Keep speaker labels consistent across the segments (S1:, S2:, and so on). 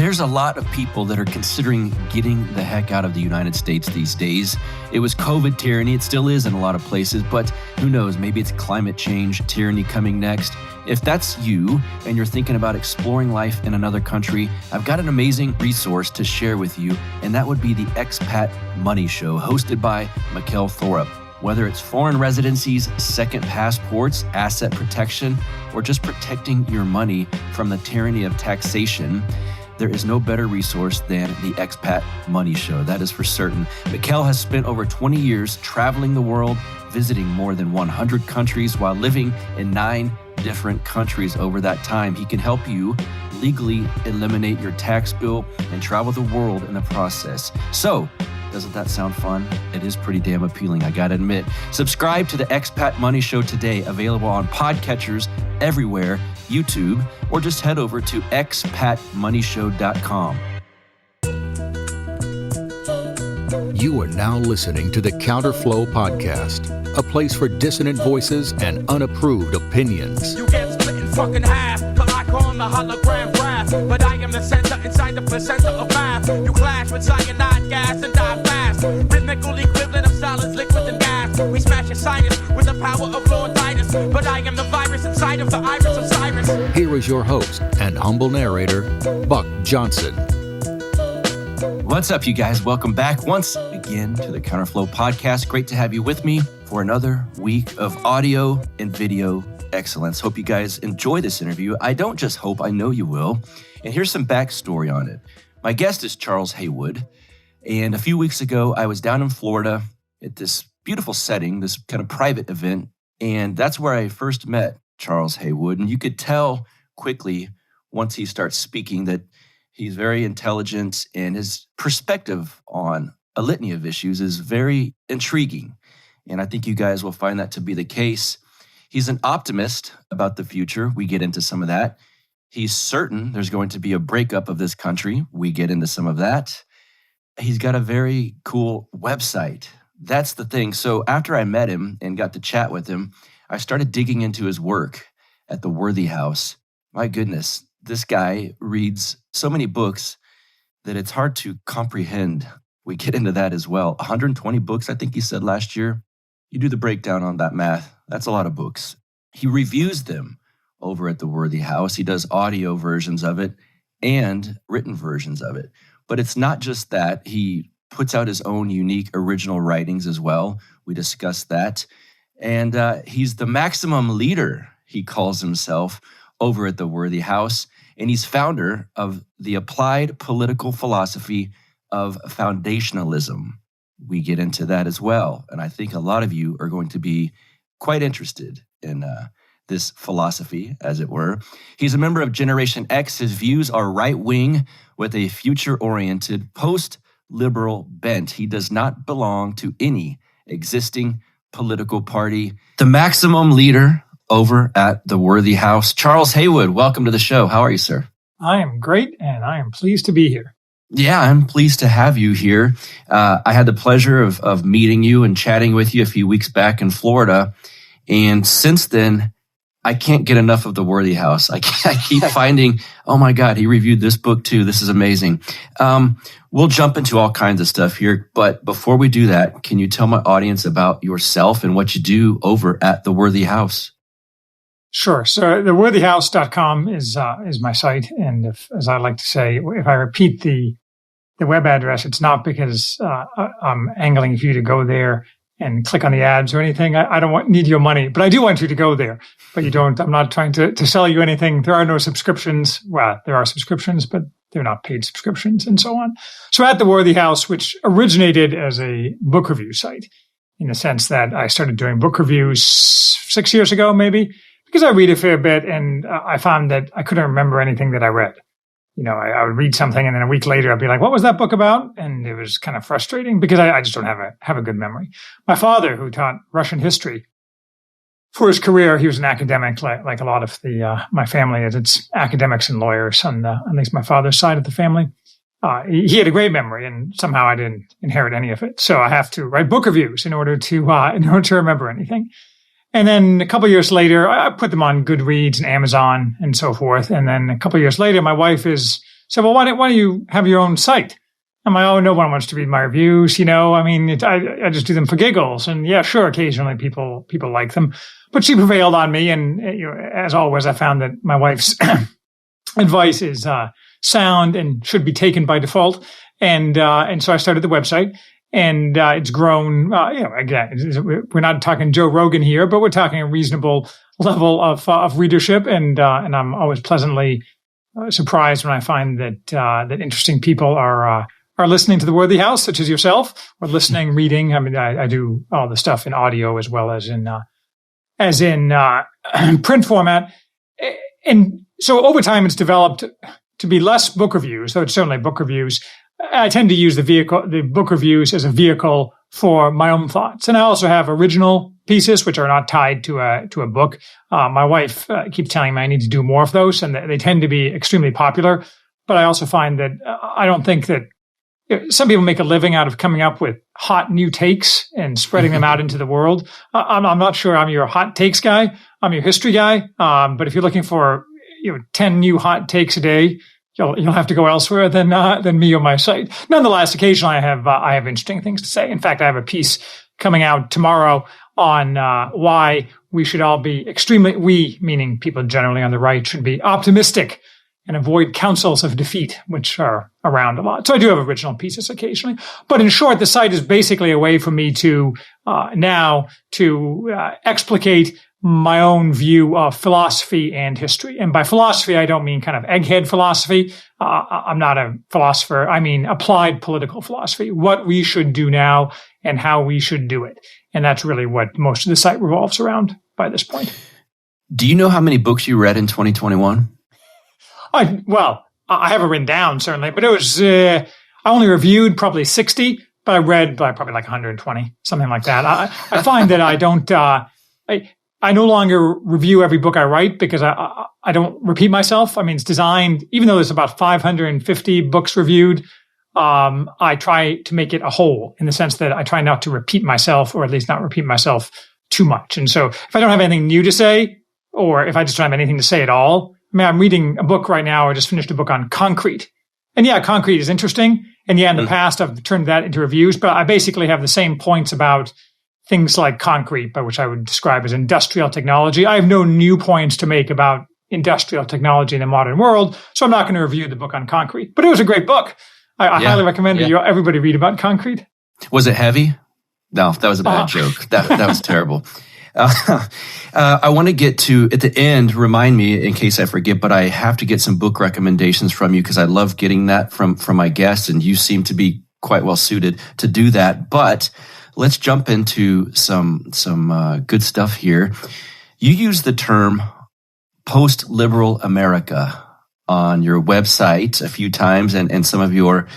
S1: There's a lot of people that are considering getting the heck out of the United States these days. It was COVID tyranny. It still is in a lot of places, but who knows? Maybe it's climate change tyranny coming next. If that's you and you're thinking about exploring life in another country, I've got an amazing resource to share with you, and that would be the Expat Money Show, hosted by Mikkel Thorup. Whether it's foreign residencies, second passports, asset protection, or just protecting your money from the tyranny of taxation, there is no better resource than the Expat Money Show. That is for certain. Mikkel has spent over 20 years traveling the world, visiting more than 100 countries while living in 9 different countries over that time. He can help you legally eliminate your tax bill and travel the world in the process. So, doesn't that sound fun? It is pretty damn appealing, I gotta admit. Subscribe to the Expat Money Show today, available on podcatchers everywhere, YouTube, or just head over to expatmoneyshow.com.
S2: You are now listening to the Counterflow Podcast, a place for dissonant voices and unapproved opinions.
S3: You get split in fucking half, but I call him the hologram brass. But I am the center inside the placenta of math. You clash with cyanide gas and die fast. Rhythmical equivalent of solids, liquid and gas. We smash your sinus with the power of Lord Titus. But I am the virus inside of the iris of Cyrus.
S2: Here is your host and humble narrator, Buck Johnson.
S1: What's up, you guys? Welcome back once again to the Counterflow Podcast. Great to have you with me for another week of audio and video excellence. Hope you guys enjoy this interview. I don't just hope, I know you will. And here's some backstory on it. My guest is Charles Haywood. And a few weeks ago, I was down in Florida at this beautiful setting, this kind of private event. And that's where I first met Charles Haywood. And you could tell quickly once he starts speaking that he's very intelligent, and his perspective on a litany of issues is very intriguing. And I think you guys will find that to be the case. He's an optimist about the future. We get into some of that. He's certain there's going to be a breakup of this country. We get into some of that. He's got a very cool website. That's the thing. So after I met him and got to chat with him, I started digging into his work at the Worthy House. My goodness, this guy reads so many books that it's hard to comprehend. We get into that as well. 120 books, I think he said last year. You do the breakdown on that math. That's a lot of books. He reviews them over at the Worthy House. He does audio versions of it and written versions of it. But it's not just that. He puts out his own unique original writings as well. We discussed that. And he's the maximum leader, he calls himself, over at the Worthy House. And he's founder of the applied political philosophy of foundationalism. We get into that as well. And I think a lot of you are going to be quite interested in this philosophy, as it were. He's a member of Generation X. His views are right-wing with a future-oriented, post-liberal bent. He does not belong to any existing political party. The maximum leader over at the Worthy House, Charles Haywood. Welcome to the show. How are you, sir?
S4: I am great, and I am pleased to be here.
S1: Yeah, I'm pleased to have you here. I had the pleasure of meeting you and chatting with you a few weeks back in Florida. And since then, I can't get enough of the Worthy House. I keep finding, oh my God, he reviewed this book too. This is amazing. We'll jump into all kinds of stuff here. But before we do that, can you tell my audience about yourself and what you do over at the Worthy House?
S4: Sure. So theworthyhouse.com is my site. And as I like to say, if I repeat the web address, it's not because I'm angling for you to go there and click on the ads or anything. I don't need your money, but I do want you to go there. But you don't. I'm not trying to sell you anything. There are no subscriptions. Well, there are subscriptions, but they're not paid subscriptions and so on. So at the Worthy House, which originated as a book review site, in the sense that I started doing book reviews 6 years ago, maybe, because I read a fair bit, and I found that I couldn't remember anything that I read. You know, I would read something, and then a week later, I'd be like, what was that book about? And it was kind of frustrating because I just don't have a good memory. My father, who taught Russian history for his career, he was an academic, like a lot of my family is. It's academics and lawyers on at least my father's side of the family. He had a great memory, and somehow I didn't inherit any of it. So I have to write book reviews in order to remember anything. And then a couple of years later, I put them on Goodreads and Amazon and so forth. And then a couple of years later, my wife is said, well, why don't you have your own site? I'm like, oh, no one wants to read my reviews. I mean, I just do them for giggles. And yeah, sure, occasionally people like them. But she prevailed on me. And as always, I found that my wife's advice is sound and should be taken by default. And so I started the website. And it's grown, again, we're not talking Joe Rogan here, but we're talking a reasonable level of readership. And I'm always pleasantly surprised when I find that interesting people are listening to the Worthy House, such as yourself, or listening, reading. I mean, I do all the stuff in audio as well as in print format. And so over time, it's developed to be less book reviews, though it's certainly book reviews. I tend to use the book reviews as a vehicle for my own thoughts. And I also have original pieces, which are not tied to a book. My wife keeps telling me I need to do more of those, and they tend to be extremely popular. But I also find that I don't think that some people make a living out of coming up with hot new takes and spreading them out into the world. I'm not sure I'm your hot takes guy. I'm your history guy. But if you're looking for 10 new hot takes a day, you'll have to go elsewhere than me or my site. Nonetheless, occasionally I have interesting things to say. In fact, I have a piece coming out tomorrow on why we should all be we, meaning people generally on the right, should be optimistic and avoid counsels of defeat, which are around a lot. So I do have original pieces occasionally. But in short, the site is basically a way for me to explicate my own view of philosophy and history. And by philosophy, I don't mean kind of egghead philosophy. I'm not a philosopher. I mean applied political philosophy, what we should do now and how we should do it. And that's really what most of the site revolves around by this point.
S1: Do you know how many books you read in 2021?
S4: I have it written down, certainly, but it was, I only reviewed probably 60, but I read probably like 120, something like that. I find that I don't, I no longer review every book I write because I don't repeat myself. I mean, it's designed, even though there's about 550 books reviewed, I try to make it a whole in the sense that I try not to repeat myself, or at least not repeat myself too much. And so if I don't have anything new to say, or if I just don't have anything to say at all, I mean, I'm reading a book right now. I just finished a book on concrete. And yeah, concrete is interesting. And yeah, in the past, I've turned that into reviews, but I basically have the same points about things like concrete, by which I would describe as industrial technology. I have no new points to make about industrial technology in the modern world, so I'm not going to review the book on concrete. But it was a great book. I highly recommend that everybody read about concrete.
S1: Was it heavy? No, that was a bad joke. That was terrible. I want to get to, at the end, remind me in case I forget, but I have to get some book recommendations from you because I love getting that from my guests, and you seem to be quite well suited to do that. But let's jump into some good stuff here. You use the term post-liberal America on your website a few times and some of your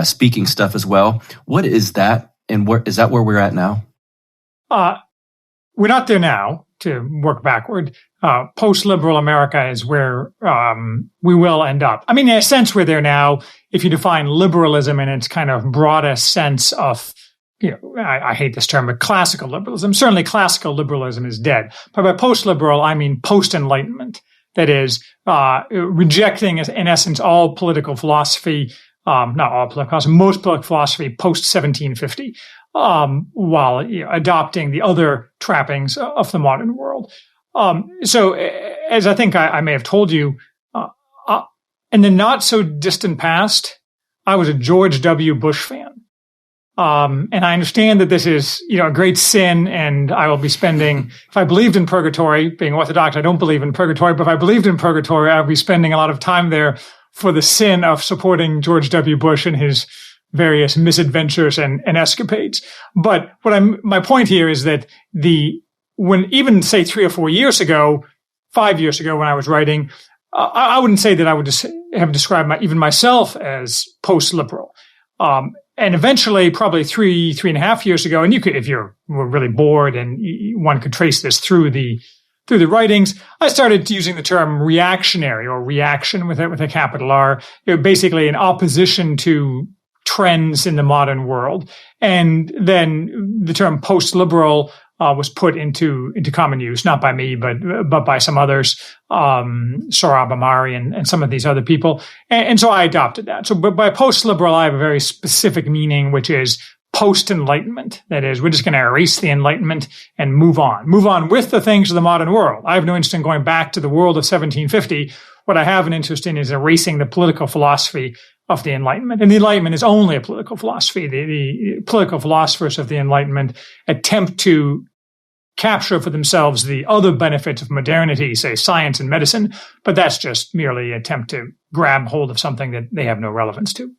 S1: speaking stuff as well. What is that, and is that where we're at now?
S4: We're not there now, to work backward. Post-liberal America is where we will end up. I mean, in a sense, we're there now if you define liberalism in its kind of broadest sense of, I hate this term, but classical liberalism. Certainly classical liberalism is dead. But by post-liberal, I mean post-enlightenment. That is, rejecting, in essence, all political philosophy, not all political philosophy, most political philosophy post-1750. While adopting the other trappings of the modern world. So, as I think I may have told you, in the not so distant past, I was a George W. Bush fan. And I understand that this is, a great sin, and I will be spending, if I believed in purgatory, being Orthodox, I don't believe in purgatory, but if I believed in purgatory, I would be spending a lot of time there for the sin of supporting George W. Bush and his various misadventures and escapades. But my point here is that when even say 3 or 4 years ago, 5 years ago when I was writing, I wouldn't say that I would have described even myself as post-liberal. And eventually, probably 3.5 years ago, and you could, if you were really bored and one could trace this through the writings, I started using the term reactionary, or reaction with a capital R, basically in opposition to trends in the modern world. And then the term post-liberal was put into common use, not by me, but by some others, Sohrab Ahmari and some of these other people. And so I adopted that. So by post-liberal, I have a very specific meaning, which is post-Enlightenment. That is, we're just going to erase the Enlightenment and move on with the things of the modern world. I have no interest in going back to the world of 1750. What I have an interest in is erasing the political philosophy of the Enlightenment. And the Enlightenment is only a political philosophy. The political philosophers of the Enlightenment attempt to capture for themselves the other benefits of modernity, say science and medicine, but that's just merely an attempt to grab hold of something that they have no relevance to.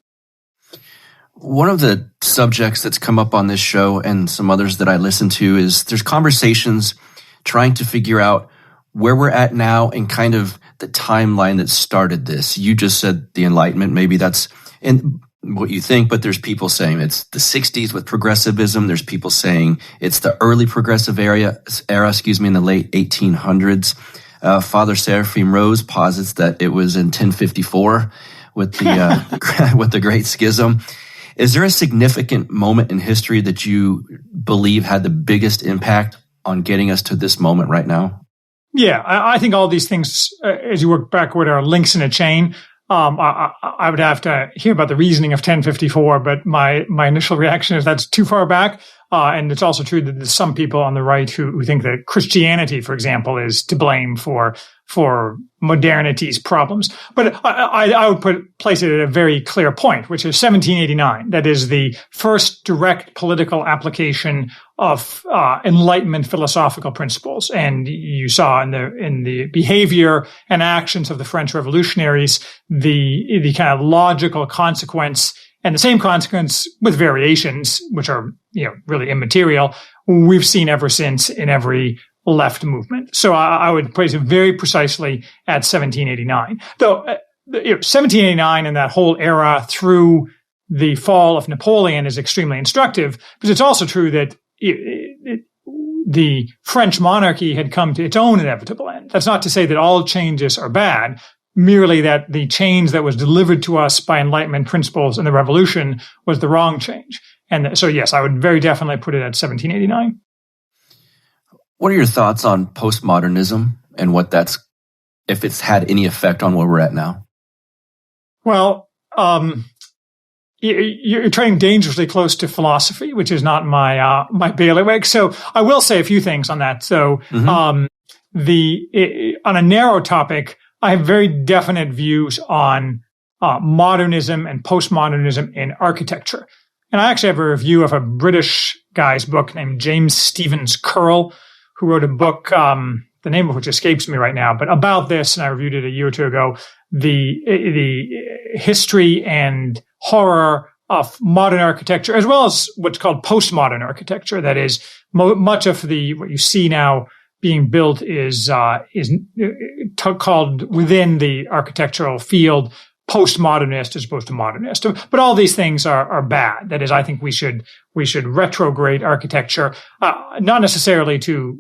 S1: One of the subjects that's come up on this show and some others that I listen to is there's conversations trying to figure out where we're at now and kind of the timeline that started this. You just said the Enlightenment. Maybe that's in what you think, but there's people saying it's the 60s with progressivism. There's people saying it's the early progressive era, in the late 1800s. Father Seraphim Rose posits that it was in 1054 with the with the Great Schism. Is there a significant moment in history that you believe had the biggest impact on getting us to this moment right now?
S4: Yeah, I think all these things, as you work backward, are links in a chain. I would have to hear about the reasoning of 1054, but my initial reaction is that's too far back. And it's also true that there's some people on the right who think that Christianity, for example, is to blame for modernity's problems. But I would place it at a very clear point, which is 1789. That is the first direct political application of Enlightenment philosophical principles. And you saw in the behavior and actions of the French revolutionaries the kind of logical consequence, and the same consequence with variations, which are really immaterial, we've seen ever since in every left movement. So I would place it very precisely at 1789. Though 1789 and that whole era through the fall of Napoleon is extremely instructive, because it's also true that the French monarchy had come to its own inevitable end. That's not to say that all changes are bad, merely that the change that was delivered to us by Enlightenment principles in the revolution was the wrong change. And so, yes, I would very definitely put it at 1789.
S1: What are your thoughts on postmodernism and if it's had any effect on where we're at now?
S4: Well, you're trading dangerously close to philosophy, which is not my bailiwick. So I will say a few things on that. So, on a narrow topic, I have very definite views on modernism and postmodernism in architecture. And I actually have a review of a British guy's book named James Stevens Curl, who wrote a book, the name of which escapes me right now, but about this, and I reviewed it a year or two ago, the history and horror of modern architecture, as well as what's called postmodern architecture. That is, much of what you see now being built is called within the architectural field postmodernist as opposed to modernist. But all these things are bad. That is, I think we should retrograde architecture, not necessarily to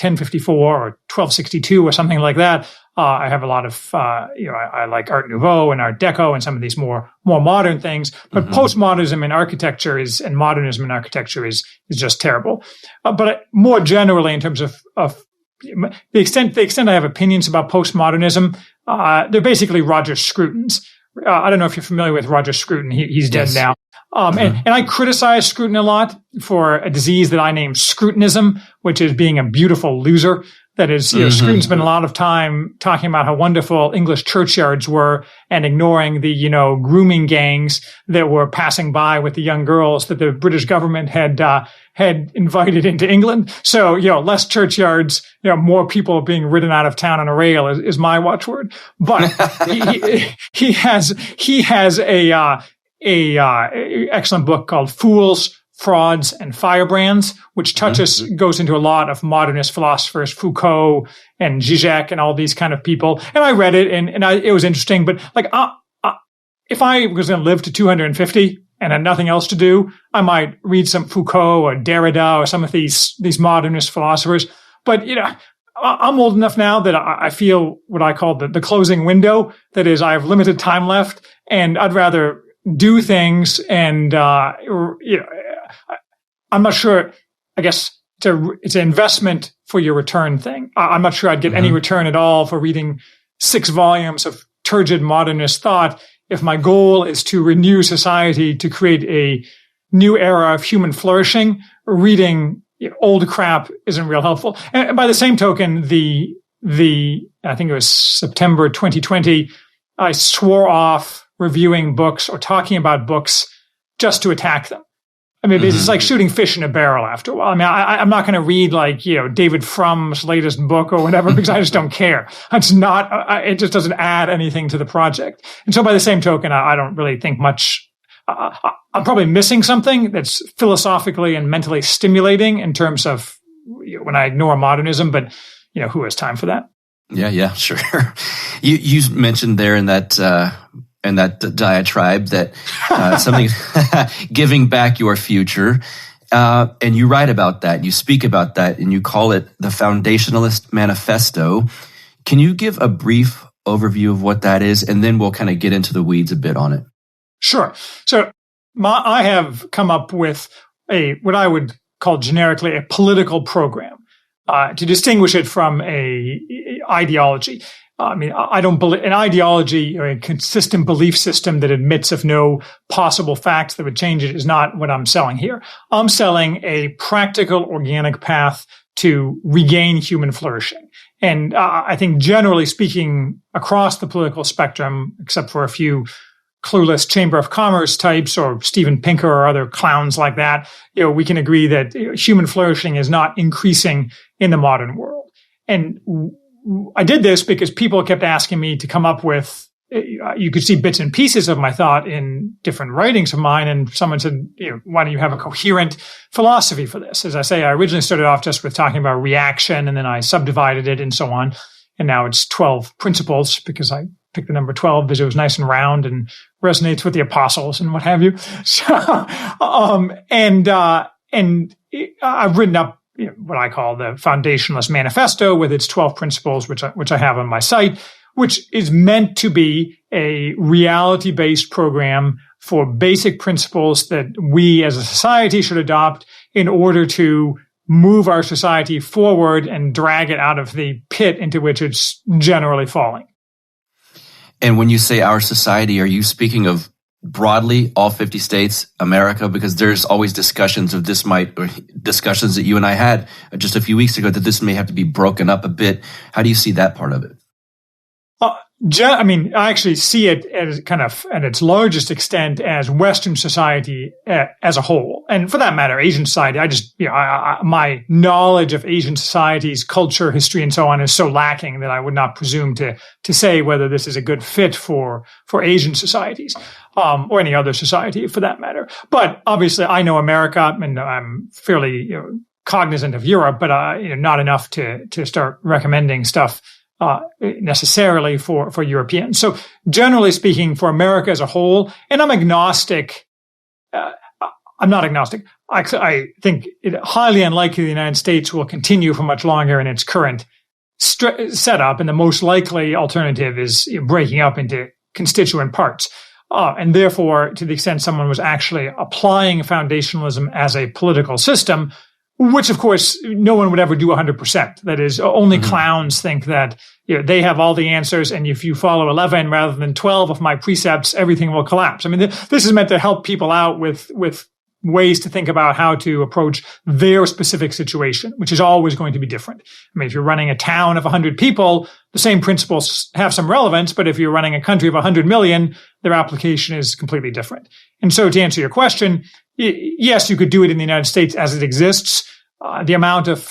S4: 1054 or 1262 or something like that. I have a lot of I like Art Nouveau and Art Deco and some of these more modern things. But postmodernism in architecture and modernism in architecture is just terrible. But more generally, in terms of the extent I have opinions about postmodernism, they're basically Roger Scruton's. I don't know if you're familiar with Roger Scruton. He's dead now. And I criticize Scruton a lot for a disease that I named Scrutinism, which is being a beautiful loser. That is, Scruton spent a lot of time talking about how wonderful English churchyards were and ignoring the, grooming gangs that were passing by with the young girls that the British government had invited into England. So, less churchyards, more people being ridden out of town on a rail is my watchword. But he has a excellent book called Fools, Frauds, and Firebrands, which goes into a lot of modernist philosophers, Foucault and Zizek and all these kind of people. And I read it and it was interesting, but if I was going to live to 250 and had nothing else to do, I might read some Foucault or Derrida or some of these modernist philosophers. But, I'm old enough now that I feel what I call the closing window. That is, I have limited time left and I'd rather do things and, I'm not sure, I guess it's an investment for your return thing. I'm not sure I'd get any return at all for reading 6 volumes of turgid modernist thought if my goal is to renew society, to create a new era of human flourishing. Reading old crap isn't real helpful. And by the same token, I think it was September 2020, I swore off reviewing books or talking about books just to attack them. I mean, it's like shooting fish in a barrel after a while. I mean, I'm not going to read David Fromm's latest book or whatever because I just don't care. It just doesn't add anything to the project. And so by the same token, I don't really think much. I'm probably missing something that's philosophically and mentally stimulating in terms of when I ignore modernism, but who has time for that?
S1: Yeah, sure. You mentioned there in that diatribe that something giving back your future, and you write about that, you speak about that, and you call it the Foundationalist Manifesto. Can you give a brief overview of what that is, and then we'll kind of get into the weeds a bit on it? Sure.
S4: So I have come up with what I would call generically a political program to distinguish it from a ideology. I mean, I don't believe an ideology or a consistent belief system that admits of no possible facts that would change it is not what I'm selling here. I'm selling a practical, organic path to regain human flourishing. And I think generally speaking, across the political spectrum, except for a few clueless Chamber of Commerce types or Steven Pinker or other clowns like that, we can agree that human flourishing is not increasing in the modern world. And I did this because people kept asking me to come up with, you could see bits and pieces of my thought in different writings of mine. And someone said, why don't you have a coherent philosophy for this? As I say, I originally started off just with talking about reaction, and then I subdivided it and so on. And now it's 12 principles because I picked the number 12 because it was nice and round and resonates with the apostles and what have you. So, I've written up what I call the Foundationalist Manifesto with its 12 principles, which I have on my site, which is meant to be a reality-based program for basic principles that we as a society should adopt in order to move our society forward and drag it out of the pit into which it's generally falling.
S1: And when you say our society, are you speaking of broadly all 50 states, America? Because there's always discussions of discussions that you and I had just a few weeks ago that this may have to be broken up a bit. How do you see that part of it?
S4: I mean, I actually see it as kind of at its largest extent as Western society as a whole. And for that matter, Asian society, my knowledge of Asian societies, culture, history, and so on is so lacking that I would not presume to say whether this is a good fit for Asian societies, or any other society for that matter. But obviously I know America and I'm fairly cognizant of Europe, but not enough to start recommending stuff necessarily for Europeans. So generally speaking, for America as a whole, and I'm agnostic. I'm not agnostic. I think it highly unlikely the United States will continue for much longer in its current setup, and the most likely alternative is breaking up into constituent parts. And therefore, to the extent someone was actually applying foundationalism as a political system, which, of course, no one would ever do 100%. That is, only clowns think that they have all the answers, and if you follow 11 rather than 12 of my precepts, everything will collapse. I mean, this is meant to help people out with ways to think about how to approach their specific situation, which is always going to be different. I mean, if you're running a town of 100 people, the same principles have some relevance, but if you're running a country of 100 million, their application is completely different. And so to answer your question, yes, you could do it in the United States as it exists. The amount of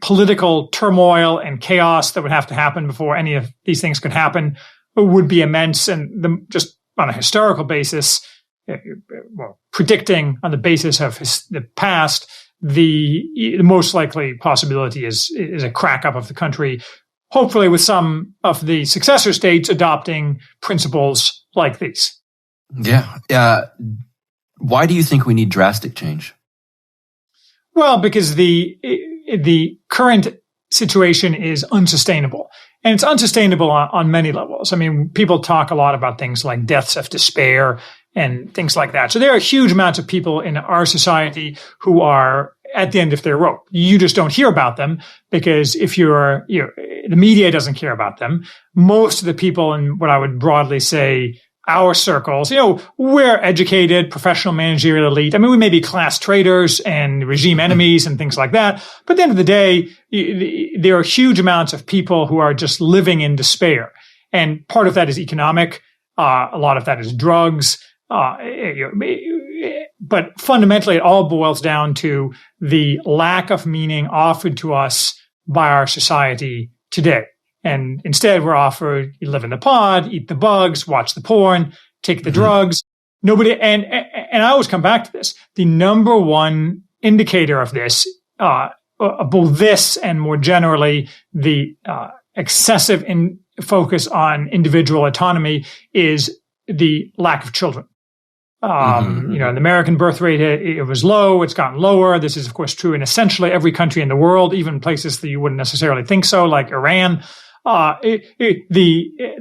S4: political turmoil and chaos that would have to happen before any of these things could happen would be immense. And just on a historical basis, predicting on the basis of the past, the most likely possibility is a crack up of the country, hopefully with some of the successor states adopting principles like these. Yeah. Why do you think we need drastic change? Well, because the current situation is unsustainable. And it's unsustainable on many levels. I mean, people talk a lot about things like deaths of despair and things like that. So there are huge amounts of people in our society who are at the end of their rope. You just don't hear about them because if the media doesn't care about them. Most of the people in what I would broadly say our circles, we're educated, professional, managerial elite. I mean, we may be class traitors and regime enemies and things like that. But at the end of the day, there are huge amounts of people who are just living in despair. And part of that is economic. A lot of that is drugs. But fundamentally, it all boils down to the lack of meaning offered to us by our society today. And instead, we're offered, you live in the pod, eat the bugs, watch the porn, take the drugs. Nobody, and I always come back to this. The number one indicator of this, both this and more generally, the excessive focus on individual autonomy is the lack of children. The American birth rate, it was low. It's gotten lower. This is, of course, true in essentially every country in the world, even places that you wouldn't necessarily think so, like Iran. The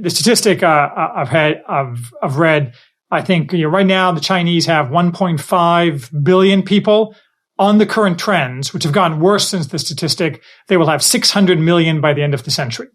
S4: statistic I've read, I think right now the Chinese have 1.5 billion people. On the current trends, which have gotten worse since the statistic, they will have 600 million by the end of the century.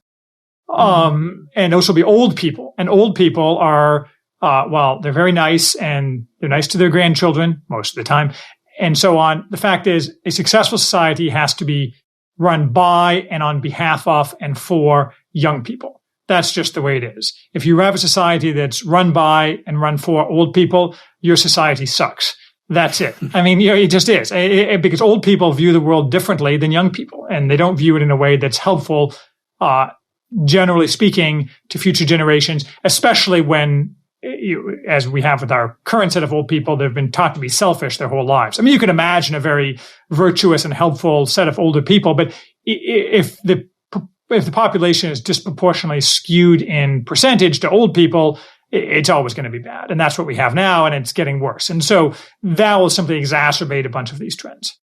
S4: And those will be old people. And old people are, they're very nice and they're nice to their grandchildren most of the time and so on. The fact is, a successful society has to be run by and on behalf of and for young people. That's just the way it is. If you have a society that's run by and run for old people, your society sucks. That's it. I mean, it just is. Because old people view the world differently than young people, and they don't view it in a way that's helpful, generally speaking, to future generations, especially when, as we have with our current set of old people, they've been taught to be selfish their whole lives. I mean, you can imagine a very virtuous and helpful set of older people, but if the population is disproportionately skewed in percentage to old people, it's always going to be bad. And that's what we have now, and it's getting worse. And so that will simply exacerbate a bunch of these trends.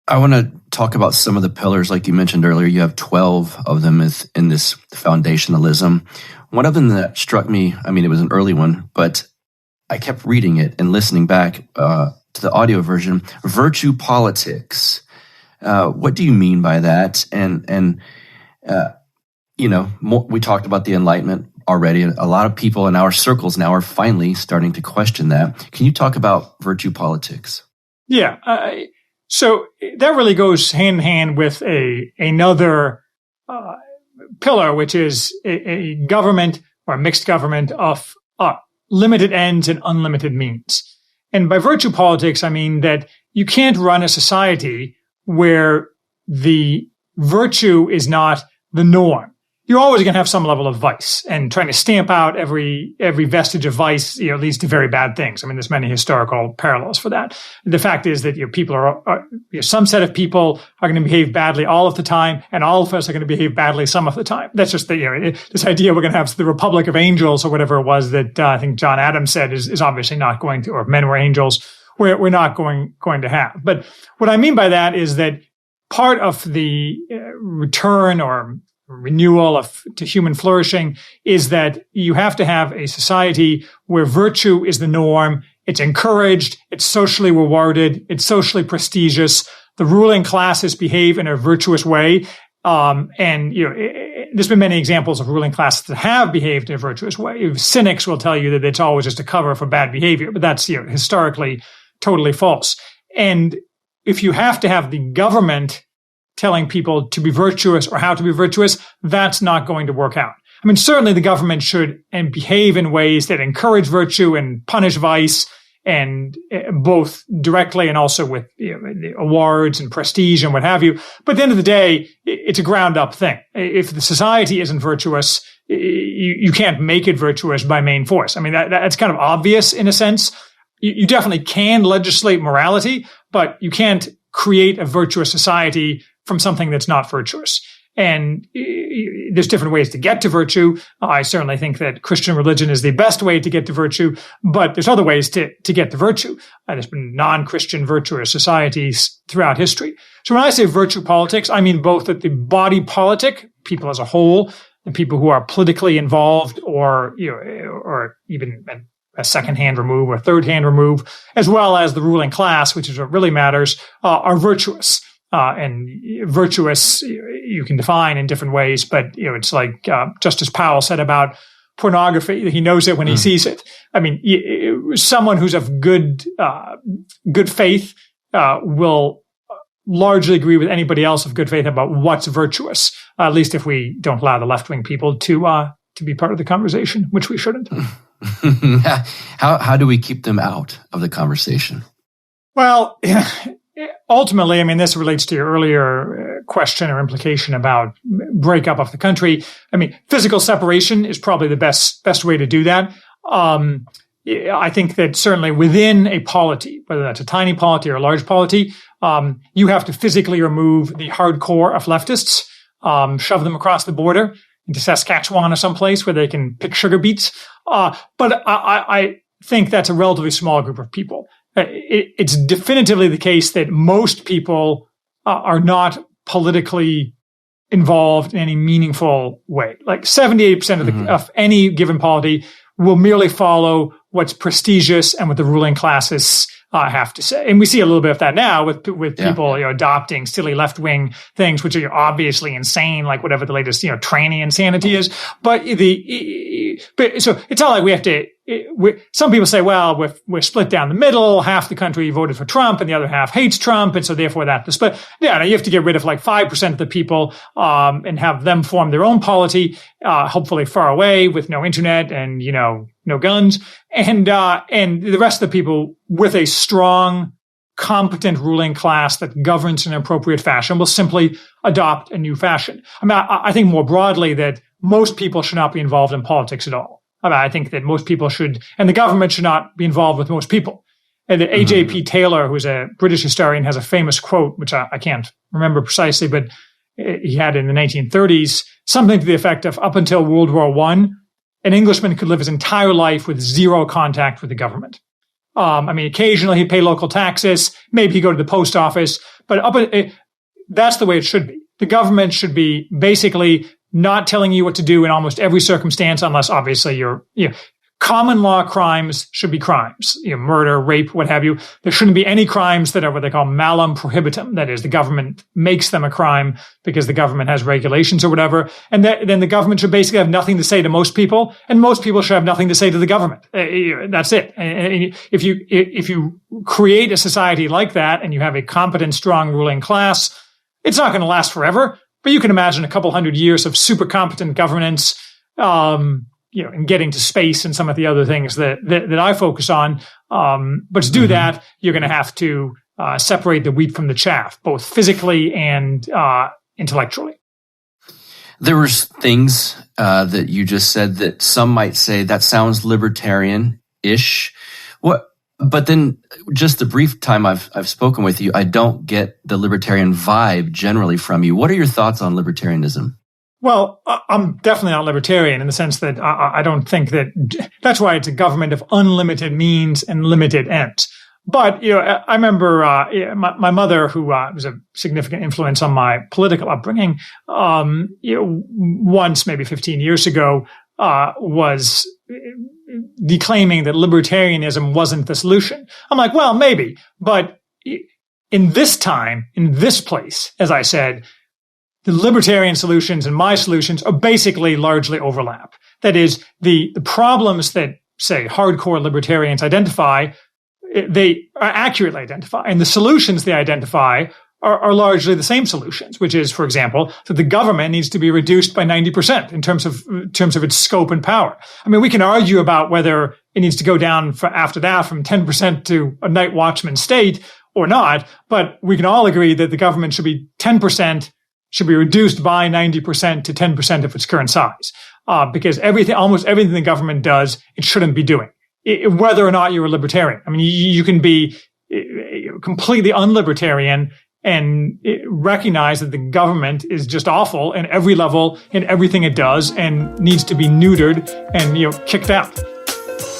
S1: I want to talk about some of the pillars. Like you mentioned earlier, you have 12 of them in this foundationalism. One of them that struck me, I mean, it was an early one, but I kept reading it and listening back to the audio version, virtue politics. What do you mean by that? And we talked about the Enlightenment already. A lot of people in our circles now are finally starting to question that. Can you talk about virtue politics?
S4: Yeah. So that really goes hand in hand with another pillar, which is a government or a mixed government of limited ends and unlimited means. And by virtue politics, I mean that you can't run a society where the virtue is not the norm. You're always going to have some level of vice, and trying to stamp out every vestige of vice, leads to very bad things. I mean, there's many historical parallels for that. The fact is that people some set of people are going to behave badly all of the time, and all of us are going to behave badly some of the time. That's just this idea we're going to have the Republic of Angels or whatever it was that I think John Adams said is obviously not going to, or men were angels, we're not going to have. But what I mean by that is that part of the return or renewal to human flourishing is that you have to have a society where virtue is the norm. It's encouraged. It's socially rewarded. It's socially prestigious. The ruling classes behave in a virtuous way. There's been many examples of ruling classes that have behaved in a virtuous way. Cynics will tell you that it's always just a cover for bad behavior, but that's historically totally false. And if you have to have the government telling people to be virtuous or how to be virtuous, that's not going to work out. I mean, certainly the government should and behave in ways that encourage virtue and punish vice, and both directly and also with the awards and prestige and what have you. But at the end of the day, it's a ground up thing. If the society isn't virtuous, you can't make it virtuous by main force. I mean, that's kind of obvious in a sense. You definitely can legislate morality, but you can't create a virtuous society from something that's not virtuous. And there's different ways to get to virtue. I certainly think that Christian religion is the best way to get to virtue, but there's other ways to get to virtue. There's been non-Christian virtuous societies throughout history. So when I say virtue politics, I mean both at the body politic, people as a whole, and people who are politically involved or even a second-hand remove or third-hand remove, as well as the ruling class, which is what really matters, are virtuous. And virtuous you can define in different ways, but it's like Justice Powell said about pornography. He knows it when he sees it. I mean, someone who's of good faith will largely agree with anybody else of good faith about what's virtuous. At least if we don't allow the left-wing people to be part of the conversation, which we shouldn't.
S1: How do we keep them out of the conversation?
S4: Well, ultimately, I mean, this relates to your earlier question or implication about breakup of the country. I mean, physical separation is probably the best way to do that. I think that certainly within a polity, whether that's a tiny polity or a large polity, you have to physically remove the hardcore of leftists, shove them across the border into Saskatchewan or someplace where they can pick sugar beets. But I think that's a relatively small group of people. It's definitively the case that most people are not politically involved in any meaningful way. Like 78% of any given polity will merely follow what's prestigious and what the ruling classes have to say. And we see a little bit of that now with people adopting silly left-wing things, which are obviously insane, like whatever the latest tranny insanity is. But so it's not like we have to. Some people say, well, we're split down the middle. Half the country voted for Trump, and the other half hates Trump, and so therefore that's the split. Yeah, you have to get rid of like 5% of the people and have them form their own polity, hopefully far away with no internet and no guns, and the rest of the people with a strong, competent ruling class that governs in an appropriate fashion will simply adopt a new fashion. I mean, I think more broadly that most people should not be involved in politics at all. I mean, I think that most people should, and the government should not be involved with most people. And that A.J.P. Taylor, who's a British historian, has a famous quote, which I can't remember precisely, but he had in the 1930s, something to the effect of, up until World War I, an Englishman could live his entire life with zero contact with the government. I mean, occasionally he'd pay local taxes, maybe he'd go to the post office, but that's the way it should be. The government should be basically not telling you what to do in almost every circumstance, unless obviously common law crimes should be crimes, murder, rape, what have you. There shouldn't be any crimes that are what they call malum prohibitum. That is, the government makes them a crime because the government has regulations or whatever. And then the government should basically have nothing to say to most people, and most people should have nothing to say to the government. That's it. And if you create a society like that and you have a competent, strong ruling class, it's not going to last forever. But you can imagine a couple hundred years of super competent governance, and getting to space and some of the other things that I focus on. But to do that, you're going to have to separate the wheat from the chaff, both physically and intellectually.
S1: There were things that you just said that some might say that sounds libertarian-ish. But then just the brief time I've spoken with you, I don't get the libertarian vibe generally from you. What are your thoughts on libertarianism?
S4: Well, I'm definitely not libertarian in the sense that I don't think that's why it's a government of unlimited means and limited ends. But, I remember my mother, who was a significant influence on my political upbringing, once, maybe 15 years ago, was declaiming that libertarianism wasn't the solution. I'm like, well, maybe. But in this time, in this place, as I said, the libertarian solutions and my solutions are basically largely overlap. That is, the problems that, say, hardcore libertarians identify, they are accurately identify. And the solutions they identify are largely the same solutions, which is, for example, that the government needs to be reduced by 90% in terms of its scope and power. I mean, we can argue about whether it needs to go down after that from 10% to a night watchman state or not, but we can all agree that the government should be reduced by 90% to 10% of its current size, because almost everything the government does, it shouldn't be doing, whether or not you're a libertarian. I mean, you can be completely unlibertarian and recognize that the government is just awful in every level, in everything it does, and needs to be neutered and kicked out.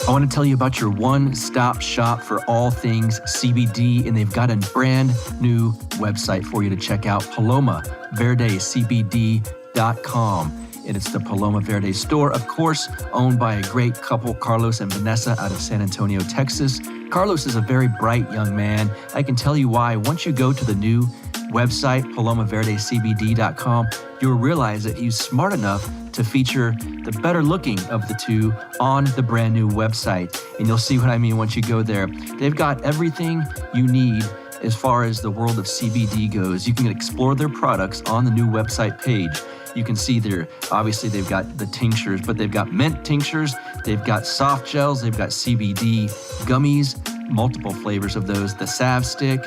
S1: I want to tell you about your one-stop shop for all things CBD, and they've got a brand new website for you to check out, PalomaVerdeCBD.com. and it's the Paloma Verde store, of course, owned by a great couple, Carlos and Vanessa, out of San Antonio, Texas. Carlos is a very bright young man. I can tell you why. Once you go to the new website, palomaverdecbd.com, you'll realize that he's smart enough to feature the better looking of the two on the brand new website. And you'll see what I mean once you go there. They've got everything you need as far as the world of CBD goes. You can explore their products on the new website page. You can see obviously they've got the tinctures, but they've got mint tinctures, they've got soft gels, they've got CBD gummies, multiple flavors of those, the salve stick,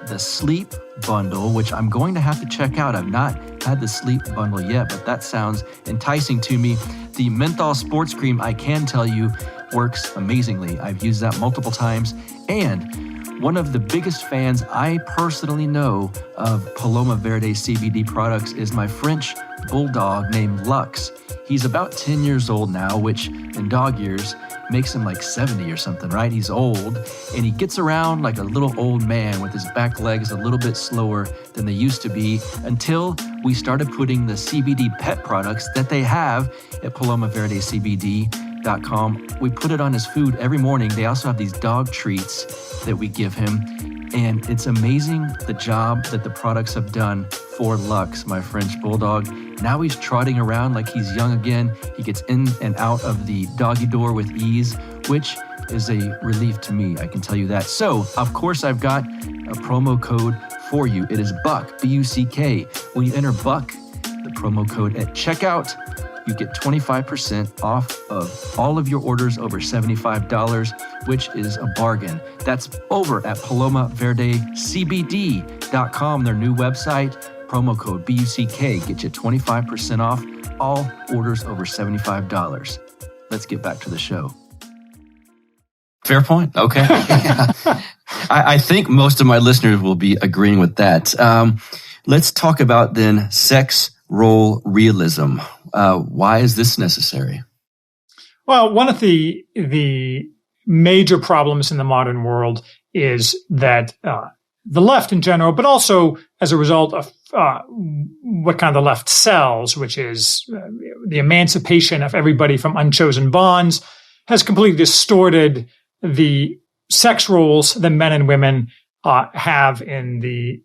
S1: the sleep bundle, which I'm going to have to check out. I've not had the sleep bundle yet, but that sounds enticing to me. The menthol sports cream, I can tell you, works amazingly. I've used that multiple times, and one of the biggest fans I personally know of Paloma Verde CBD products is my French bulldog named Lux. He's about 10 years old now, which in dog years makes him like 70 or something, right? He's old, and he gets around like a little old man with his back legs a little bit slower than they used to be, until we started putting the CBD pet products that they have at palomaverdecbd.com. We put it on his food every morning. They also have these dog treats that we give him, and it's amazing the job that the products have done for Lux, my French bulldog. Now he's trotting around like he's young again. He gets in and out of the doggy door with ease, which is a relief to me, I can tell you that. So, of course, I've got a promo code for you. It is BUCK, B-U-C-K. When you enter BUCK, the promo code at checkout, you get 25% off of all of your orders over $75, which is a bargain. That's over at palomaverdecbd.com, their new website. Promo code BUCK, get you 25% off all orders over $75. Let's get back to the show. Fair point. Okay. I think most of my listeners will be agreeing with that. Let's talk about then sex role realism. Why is this necessary?
S4: Well, one of the major problems in the modern world is that the left in general, but also as a result of what kind of the left sells, which is the emancipation of everybody from unchosen bonds, has completely distorted the sex roles that men and women have in the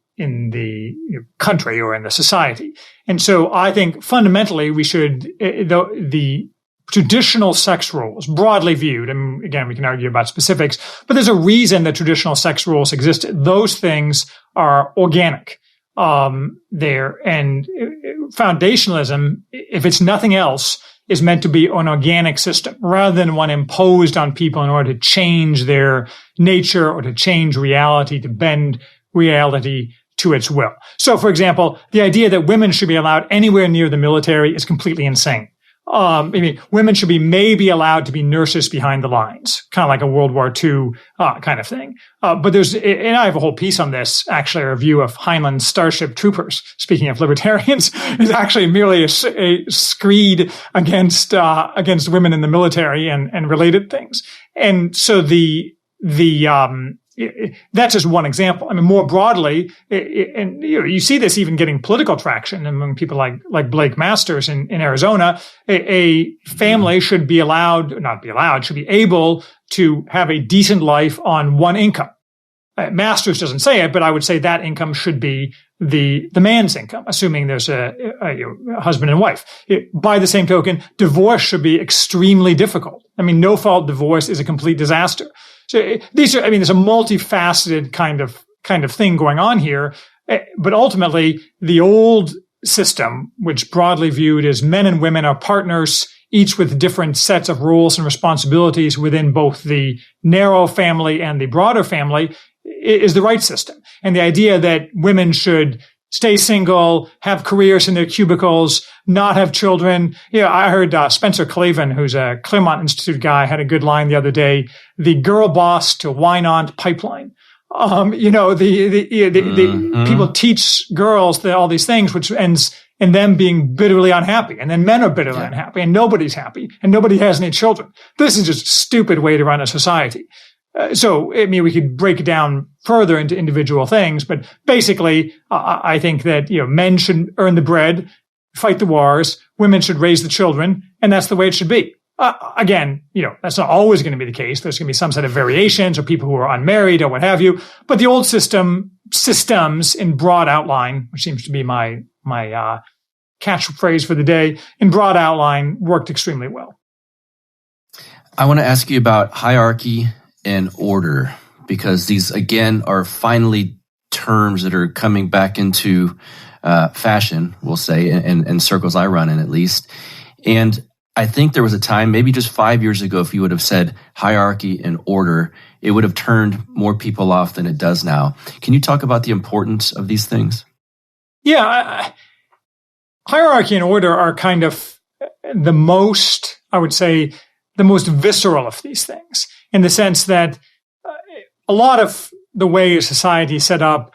S4: country or in the society. And so I think fundamentally we should, the traditional sex roles, broadly viewed, and again, we can argue about specifics, but there's a reason that traditional sex roles existed. Those things are organic. And foundationalism, if it's nothing else, is meant to be an organic system rather than one imposed on people in order to change their nature or to change reality, to bend reality to its will. So, for example, the idea that women should be allowed anywhere near the military is completely insane. Women should be maybe allowed to be nurses behind the lines, kind of like a World War II kind of thing. But and I have a whole piece on this, actually, a review of Heinlein's Starship Troopers, speaking of libertarians, is actually merely a screed against women in the military and related things. And so that's just one example. I mean, more broadly, and you see this even getting political traction among people like Blake Masters in Arizona. A family should be should be able to have a decent life on one income. Masters doesn't say it, but I would say that income should be the man's income, assuming there's a husband and wife. By the same token, divorce should be extremely difficult. I mean, no-fault divorce is a complete disaster. So there's a multifaceted kind of thing going on here. But ultimately, the old system, which broadly viewed as men and women are partners, each with different sets of roles and responsibilities within both the narrow family and the broader family, is the right system. And the idea that women should stay single, have careers in their cubicles, not have children. I heard Spencer Clavin, who's a Claremont Institute guy, had a good line the other day: the girl boss to Wynant pipeline. People teach girls all these things, which ends in them being bitterly unhappy, and then men are bitterly unhappy, and nobody's happy, and nobody has any children. This is just a stupid way to run a society. We could break it down further into individual things, but basically, I think that, men should earn the bread, fight the wars, women should raise the children, and that's the way it should be. Again, that's not always going to be the case. There's going to be some set of variations or people who are unmarried or what have you. But the old systems in broad outline, which seems to be my catchphrase for the day, in broad outline worked extremely well.
S1: I want to ask you about hierarchy and order, because these, again, are finally terms that are coming back into fashion, we'll say, in circles I run in at least. And I think there was a time, maybe just 5 years ago, if you would have said hierarchy and order, it would have turned more people off than it does now. Can you talk about the importance of these things?
S4: Yeah, hierarchy and order are kind of the most visceral of these things, in the sense that a lot of the way society is set up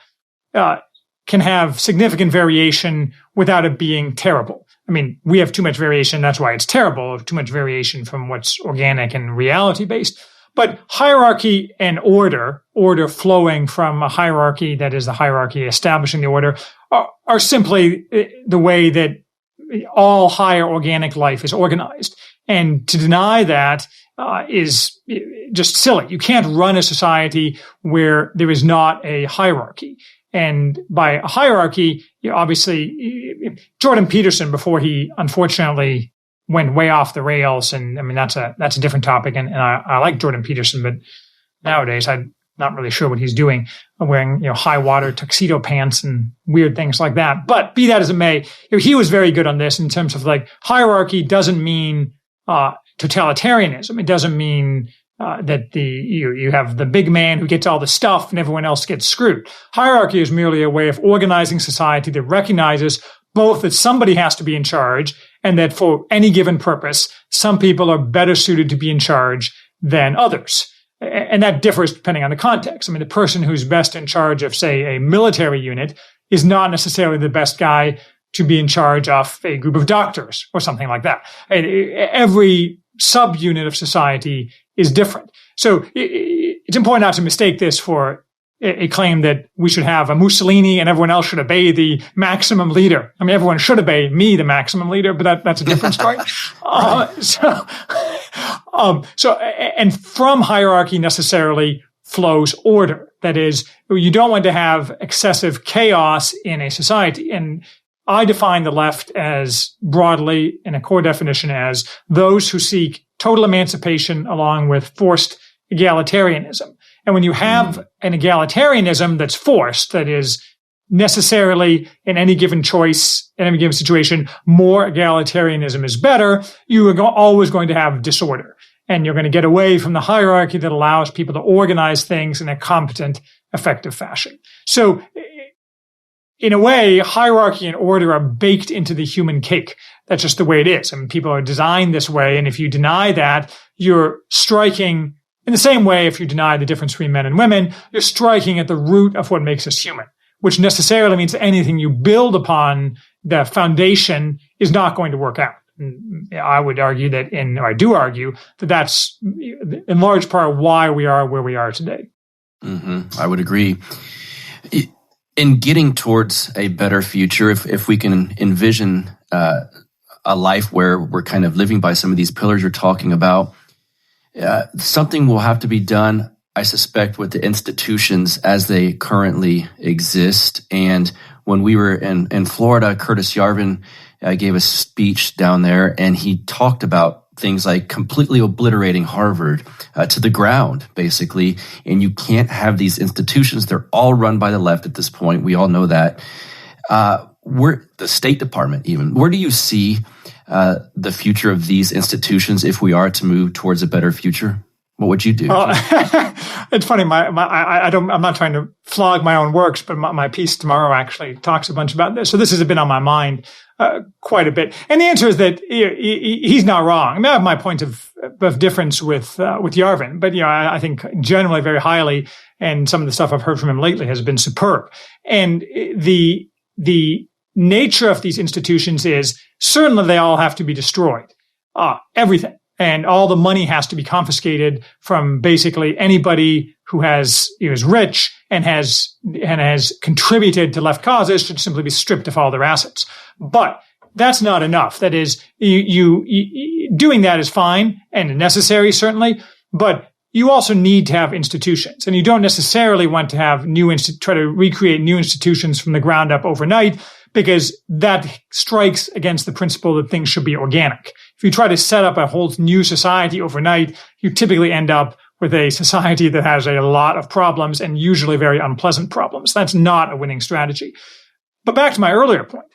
S4: can have significant variation without it being terrible. I mean, we have too much variation. That's why it's terrible. Too much variation from what's organic and reality-based. But hierarchy and order flowing from a hierarchy that is the hierarchy establishing the order, are simply the way that all higher organic life is organized. And to deny that is just silly. You can't run a society where there is not a hierarchy. And by a hierarchy, obviously, Jordan Peterson, before he unfortunately went way off the rails, and I mean, that's a different topic. And I like Jordan Peterson, but nowadays I'm not really sure what he's doing, wearing, high water tuxedo pants and weird things like that. But be that as it may, he was very good on this in terms of hierarchy doesn't mean totalitarianism. It doesn't mean that you have the big man who gets all the stuff and everyone else gets screwed. Hierarchy is merely a way of organizing society that recognizes both that somebody has to be in charge and that for any given purpose, some people are better suited to be in charge than others. And that differs depending on the context. I mean, the person who's best in charge of, say, a military unit is not necessarily the best guy to be in charge of a group of doctors or something like that. And every subunit of society is different. So it's important not to mistake this for a claim that we should have a Mussolini and everyone else should obey the maximum leader. I mean, everyone should obey me, the maximum leader, but that's a different story. And from hierarchy necessarily flows order. That is, you don't want to have excessive chaos in a society. And I define the left as broadly, in a core definition, as those who seek total emancipation along with forced egalitarianism. And when you have an egalitarianism that's forced, that is necessarily in any given choice, in any given situation, more egalitarianism is better, you are always going to have disorder. And you're going to get away from the hierarchy that allows people to organize things in a competent, effective fashion. So in a way, hierarchy and order are baked into the human cake. That's just the way it is. I mean, people are designed this way. And if you deny that, you're striking, in the same way, if you deny the difference between men and women, you're striking at the root of what makes us human, which necessarily means that anything you build upon the foundation is not going to work out. And I would argue that, I do argue that that's in large part why we are where we are today.
S1: I would agree. In getting towards a better future, if we can envision a life where we're kind of living by some of these pillars you're talking about, something will have to be done, I suspect, with the institutions as they currently exist. And when we were in Florida, Curtis Yarvin gave a speech down there, and he talked about things like completely obliterating Harvard to the ground, basically. And you can't have these institutions. They're all run by the left at this point. We all know that. The State Department even. Where do you see the future of these institutions if we are to move towards a better future? What would you do?
S4: It's funny. I'm not trying to flog my own works, but my piece tomorrow actually talks a bunch about this. So this has been on my mind quite a bit. And the answer is that he's not wrong. I mean, I have my point of difference with Yarvin, but I think generally very highly, and some of the stuff I've heard from him lately has been superb. And the nature of these institutions is certainly they all have to be destroyed. Everything. And all the money has to be confiscated from basically anybody who is rich and has contributed to left causes should simply be stripped of all their assets. But that's not enough. That is, you doing that is fine and necessary, certainly, but you also need to have institutions, and you don't necessarily want to have try to recreate new institutions from the ground up overnight, because that strikes against the principle that things should be organic. If you try to set up a whole new society overnight, you typically end up with a society that has a lot of problems and usually very unpleasant problems. That's not a winning strategy. But back to my earlier point,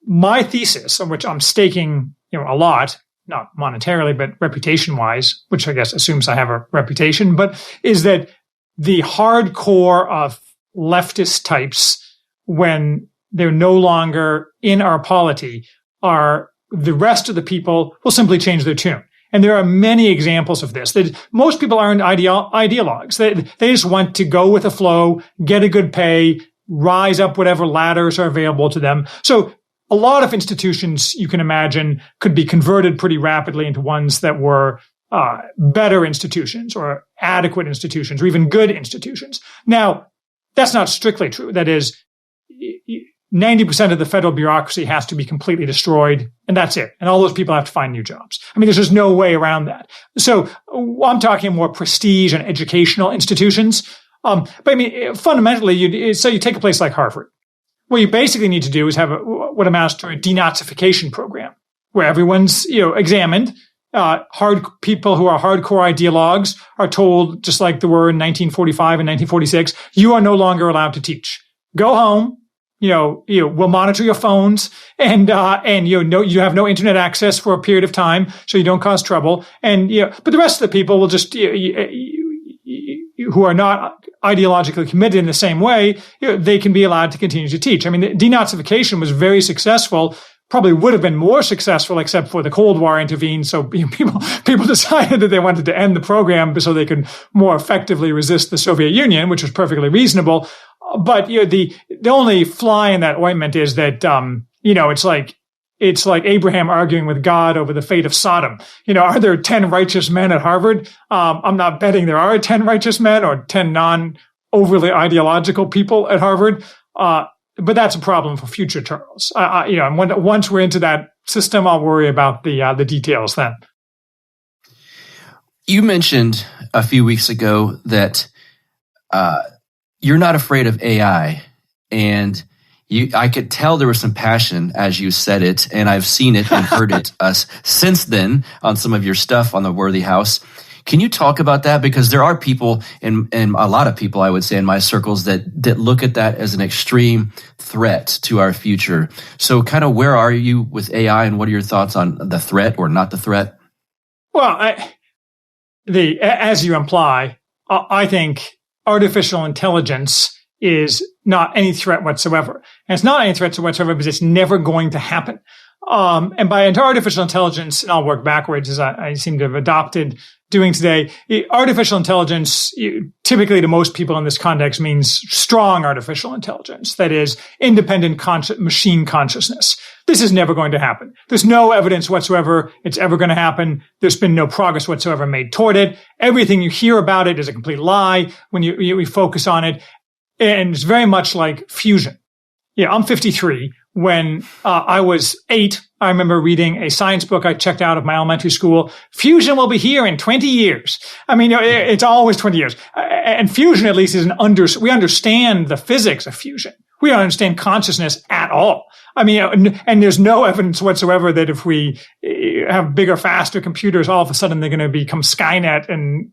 S4: my thesis, on which I'm staking, a lot, not monetarily, but reputation-wise, which I guess assumes I have a reputation, but is that the hardcore of leftist types, when they're no longer in our polity, are the rest of the people will simply change their tune. And there are many examples of this. That most people aren't ideologues. They just want to go with the flow, get a good pay, rise up whatever ladders are available to them. So a lot of institutions, you can imagine, could be converted pretty rapidly into ones that were better institutions or adequate institutions or even good institutions. Now, that's not strictly true. That is, 90% of the federal bureaucracy has to be completely destroyed, and that's it. And all those people have to find new jobs. I mean, there's just no way around that. So I'm talking more prestige and educational institutions. But I mean, fundamentally, you take a place like Harvard. What you basically need to do is have what amounts to a denazification program, where everyone's examined. Hard people who are hardcore ideologues are told, just like there were in 1945 and 1946, you are no longer allowed to teach. Go home. We'll monitor your phones, and you have no internet access for a period of time, so you don't cause trouble. And but the rest of the people will just who are not ideologically committed in the same way, they can be allowed to continue to teach. I mean, the denazification was very successful. Probably would have been more successful, except for the Cold War intervened. So people decided that they wanted to end the program so they could more effectively resist the Soviet Union, which was perfectly reasonable. But the only fly in that ointment is that it's like Abraham arguing with God over the fate of Sodom. Are there 10 righteous men at Harvard? I'm not betting there are 10 righteous men or 10 non-overly ideological people at Harvard. But that's a problem for future Charles. And once we're into that system, I'll worry about the details then.
S1: You mentioned a few weeks ago that you're not afraid of AI, and I could tell there was some passion as you said it, and I've seen it and heard it since then on some of your stuff on the Worthy House. Can you talk about that? Because there are people, and a lot of people, I would say, in my circles that look at that as an extreme threat to our future. So kind of where are you with AI, and what are your thoughts on the threat or not the threat?
S4: Well, as you imply, I think artificial intelligence is not any threat whatsoever. And it's not any threat whatsoever because it's never going to happen. And by artificial intelligence, and I'll work backwards as I seem to have adopted doing today, artificial intelligence typically to most people in this context means strong artificial intelligence. That is, independent machine consciousness. This is never going to happen. There's no evidence whatsoever it's ever going to happen. There's been no progress whatsoever made toward it. Everything you hear about it is a complete lie when you focus on it. And it's very much like fusion. I'm 53. When I was 8, I remember reading a science book I checked out of my elementary school. Fusion will be here in 20 years. I mean, it's always 20 years. And fusion, at least, we understand the physics of fusion. We don't understand consciousness at all. I mean, and there's no evidence whatsoever that if we have bigger, faster computers, all of a sudden they're going to become Skynet and,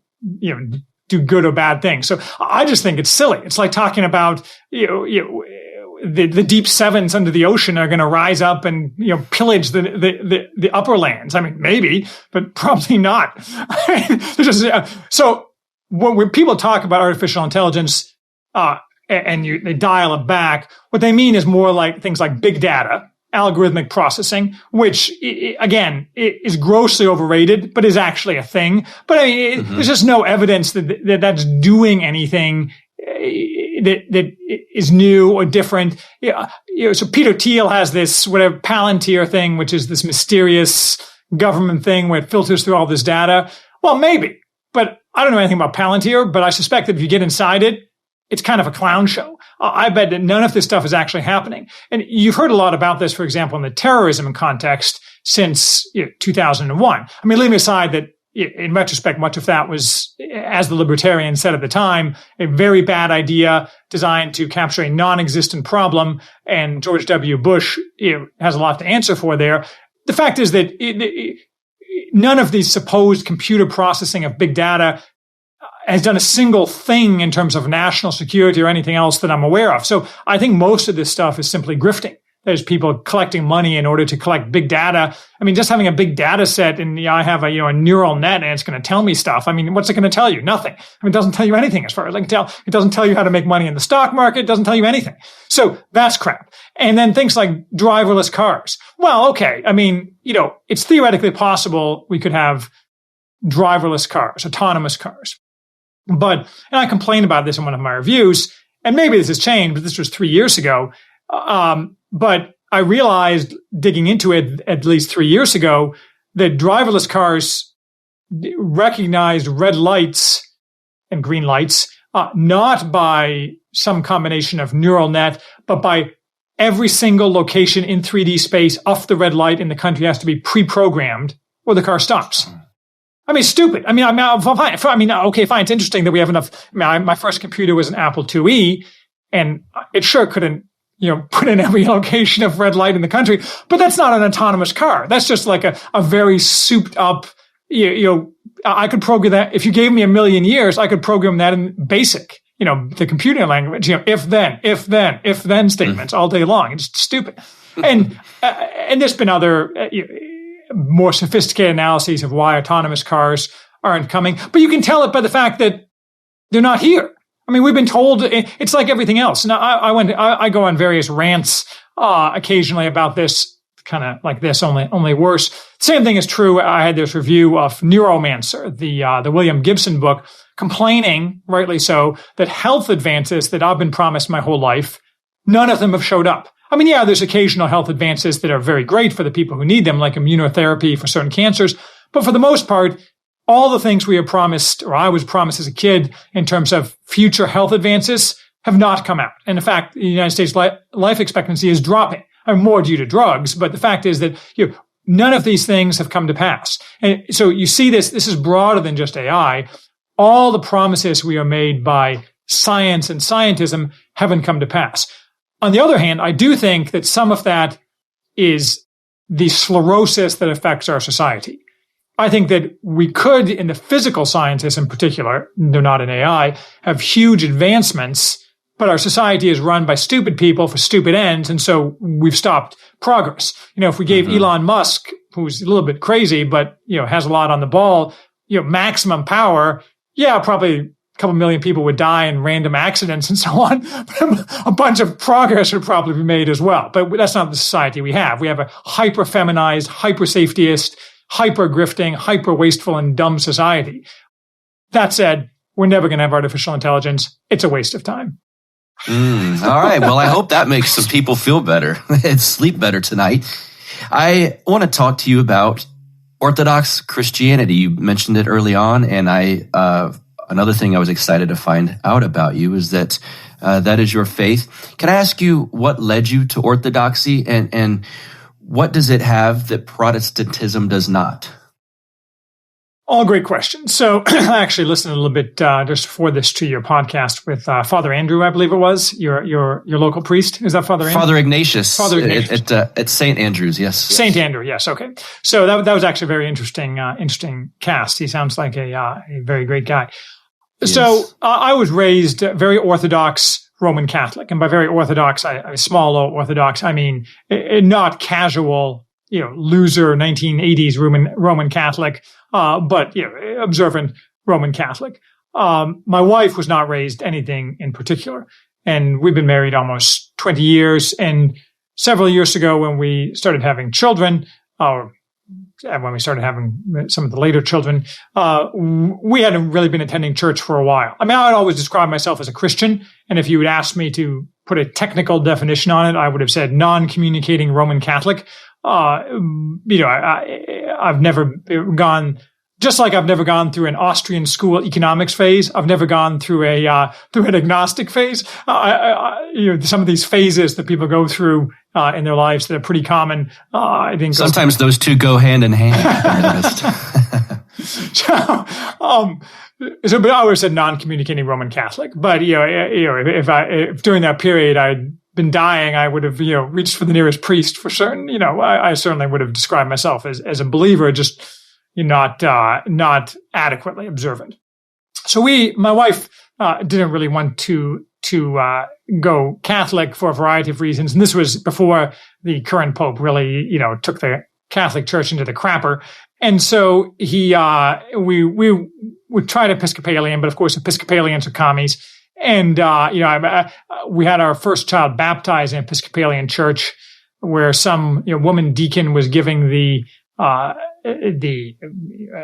S4: do good or bad things. So I just think it's silly. It's like talking about, the deep sevens under the ocean are going to rise up and pillage the upper lands. I mean, maybe, but probably not. So when people talk about artificial intelligence and they dial it back, what they mean is more like things like big data, algorithmic processing, which again is grossly overrated, but is actually a thing. But I mean, there's just no evidence that that's doing anything that is new or different. So Peter Thiel has this whatever Palantir thing, which is this mysterious government thing where it filters through all this data. Well, maybe, but I don't know anything about Palantir, but I suspect that if you get inside it, it's kind of a clown show. I bet that none of this stuff is actually happening. And you've heard a lot about this, for example, in the terrorism context since 2001. I mean, leaving aside that in retrospect, much of that was, as the libertarians said at the time, a very bad idea designed to capture a non-existent problem. And George W. Bush has a lot to answer for there. The fact is that none of these supposed computer processing of big data has done a single thing in terms of national security or anything else that I'm aware of. So I think most of this stuff is simply grifting. There's people collecting money in order to collect big data. I mean, just having a big data set and I have a neural net and it's going to tell me stuff. I mean, what's it going to tell you? Nothing. I mean, it doesn't tell you anything as far as I can tell. It doesn't tell you how to make money in the stock market. It doesn't tell you anything. So that's crap. And then things like driverless cars. Well, okay. I mean, it's theoretically possible we could have driverless cars, autonomous cars. And I complained about this in one of my reviews, and maybe this has changed, but this was 3 years ago. But I realized digging into it at least 3 years ago that driverless cars recognized red lights and green lights, not by some combination of neural net, but by every single location in 3D space off the red light in the country has to be pre-programmed or the car stops. I mean, stupid. I mean, okay, fine. It's interesting that we have enough. I mean, my first computer was an Apple IIe, and it sure couldn't, put in every location of red light in the country. But that's not an autonomous car. That's just like a very souped up, I could program that. If you gave me 1,000,000 years, I could program that in BASIC, the computer language, if then statements all day long. It's stupid. And there's been other, more sophisticated analyses of why autonomous cars aren't coming. But you can tell it by the fact that they're not here. I mean, we've been told it's like everything else. Now, I go on various rants occasionally about this, kind of like this, only worse. Same thing is true. I had this review of Neuromancer, the William Gibson book, complaining, rightly so, that health advances that I've been promised my whole life, none of them have showed up. I mean, yeah, there's occasional health advances that are very great for the people who need them, like immunotherapy for certain cancers. But for the most part, all the things we are promised, or I was promised as a kid, in terms of future health advances have not come out. And in fact, the United States life expectancy is dropping, more due to drugs. But the fact is that none of these things have come to pass. And so you see this is broader than just AI. All the promises we are made by science and scientism haven't come to pass. On the other hand, I do think that some of that is the sclerosis that affects our society. I think that we could, in the physical sciences in particular, they're not in AI, have huge advancements, but our society is run by stupid people for stupid ends, and so we've stopped progress. If we gave Elon Musk, who's a little bit crazy, but has a lot on the ball, maximum power, probably a couple million people would die in random accidents and so on. A bunch of progress would probably be made as well. But that's not the society we have. We have a hyper-feminized, hyper-safetyist, hyper-grifting, hyper-wasteful, and dumb society. That said, we're never going to have artificial intelligence. It's a waste of time.
S1: All right. Well, I hope that makes some people feel better and sleep better tonight. I want to talk to you about Orthodox Christianity. You mentioned it early on, and another thing I was excited to find out about you is that that is your faith. Can I ask you what led you to Orthodoxy, and what does it have that Protestantism does not?
S4: All great questions. So I actually listened a little bit just before this to your podcast with Father Andrew, I believe it was, your local priest. Is that Father Andrew?
S1: Father Ignatius.
S4: Father Ignatius.
S1: At St. Andrews, yes.
S4: St. Andrew, yes, okay. So that was actually a very interesting cast. He sounds like a very great guy. Yes. So I was raised very Orthodox Roman Catholic. And by very Orthodox, I small o Orthodox, I mean not casual, loser 1980s Roman Catholic, but observant Roman Catholic. My wife was not raised anything in particular, and we've been married almost 20 years. And several years ago, when we started having children, or when we started having some of the later children, we hadn't really been attending church for a while. I mean, I would always describe myself as a Christian, and if you would ask me to put a technical definition on it, I would have said non-communicating Roman Catholic. I've never gone just like I've never gone through an Austrian school economics phase, I've never gone through an agnostic phase. Some of these phases that people go through in their lives that are pretty common. I think
S1: sometimes those two go hand in hand.
S4: So, but I was a non-communicating Roman Catholic. But if during that period I'd been dying, I would have reached for the nearest priest for certain. I certainly would have described myself as a believer, just not adequately observant. So my wife didn't really want to go Catholic for a variety of reasons, and this was before the current Pope really took the Catholic Church into the crapper. And so we tried Episcopalian, but of course Episcopalians are commies. And we had our first child baptized in Episcopalian church, where some woman deacon was giving the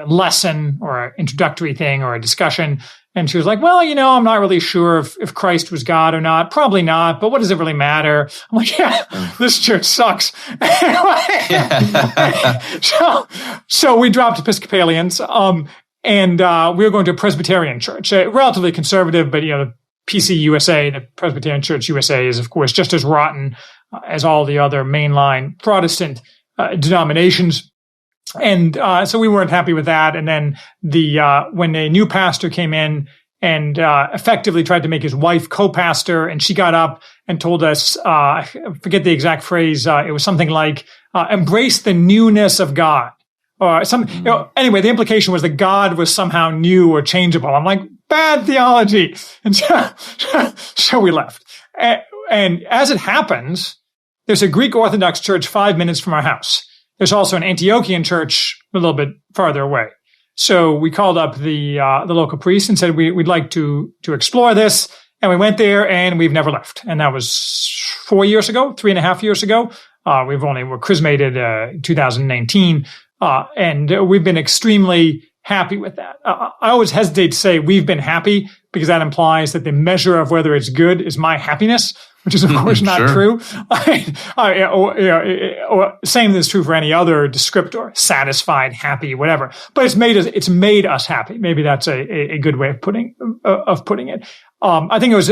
S4: lesson or introductory thing or a discussion. And she was like, well, I'm not really sure if Christ was God or not. Probably not, but what does it really matter? I'm like, yeah, this church sucks. So we dropped Episcopalians, and we were going to a Presbyterian church, relatively conservative, but the PC USA, the Presbyterian Church USA, is of course just as rotten as all the other mainline Protestant denominations. And so we weren't happy with that. And then when a new pastor came in and effectively tried to make his wife co-pastor, and she got up and told us, I forget the exact phrase, it was something like, embrace the newness of God. Or anyway, the implication was that God was somehow new or changeable. I'm like, bad theology. And so we left. And as it happens, there's a Greek Orthodox church 5 minutes from our house. There's also an Antiochian church a little bit farther away. So we called up the local priest and said we'd like to explore this. And we went there, and we've never left. And that was 4 years ago, 3.5 years ago. We're chrismated in 2019. And we've been extremely happy with that. I always hesitate to say we've been happy, because that implies that the measure of whether it's good is my happiness, which is of course not true. Same is true for any other descriptor: satisfied, happy, whatever. But it's made us happy. Maybe that's a good way of putting it. I think it was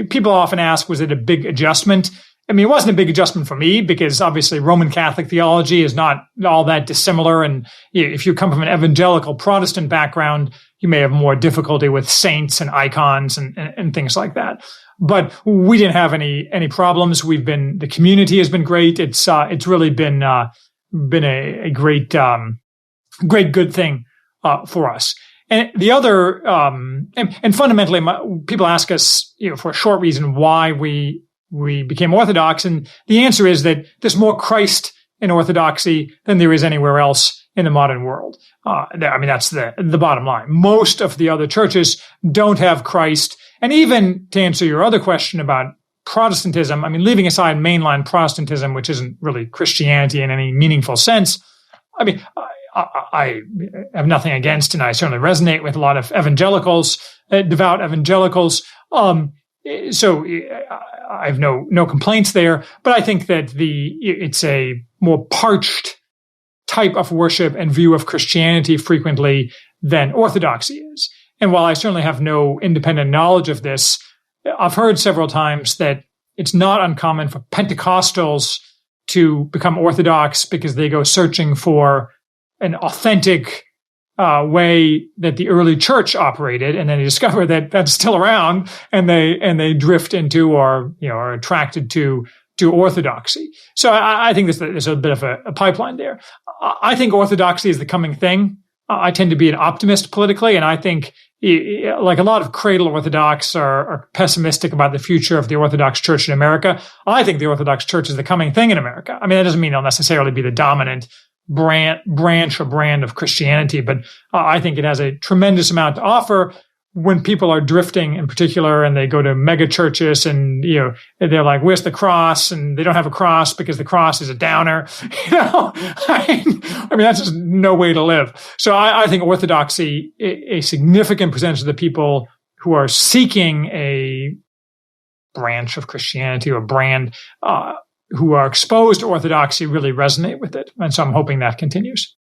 S4: people often ask, was it a big adjustment? I mean, it wasn't a big adjustment for me, because obviously Roman Catholic theology is not all that dissimilar. And if you come from an evangelical Protestant background, you may have more difficulty with saints and icons and things like that. But we didn't have any problems. The community has been great. It's really been a great good thing for us. And the other, and fundamentally, people ask us, for a short reason, why we became Orthodox. And the answer is that there's more Christ in Orthodoxy than there is anywhere else in the modern world. That's the bottom line. Most of the other churches don't have Christ. And even to answer your other question about Protestantism, leaving aside mainline Protestantism, which isn't really Christianity in any meaningful sense, I have nothing against, and I certainly resonate with a lot of evangelicals, devout evangelicals. So I have no complaints there, but I think that it's a more parched type of worship and view of Christianity frequently than Orthodoxy is. And while I certainly have no independent knowledge of this, I've heard several times that it's not uncommon for Pentecostals to become Orthodox because they go searching for an authentic way that the early church operated, and then they discover that that's still around, and they drift into or are attracted to Orthodoxy. So I think there's a bit of a pipeline there. I think Orthodoxy is the coming thing. I tend to be an optimist politically, and I think, like a lot of cradle Orthodox are pessimistic about the future of the Orthodox Church in America. I think the Orthodox Church is the coming thing in America. That doesn't mean it'll necessarily be the dominant branch or brand of Christianity, but I think it has a tremendous amount to offer when people are drifting in particular, and they go to mega churches and, they're like, where's the cross? And they don't have a cross because the cross is a downer. That's just no way to live. So I think Orthodoxy, a significant percentage of the people who are seeking a branch of Christianity or brand, who are exposed to Orthodoxy, really resonate with it. And so I'm hoping that continues.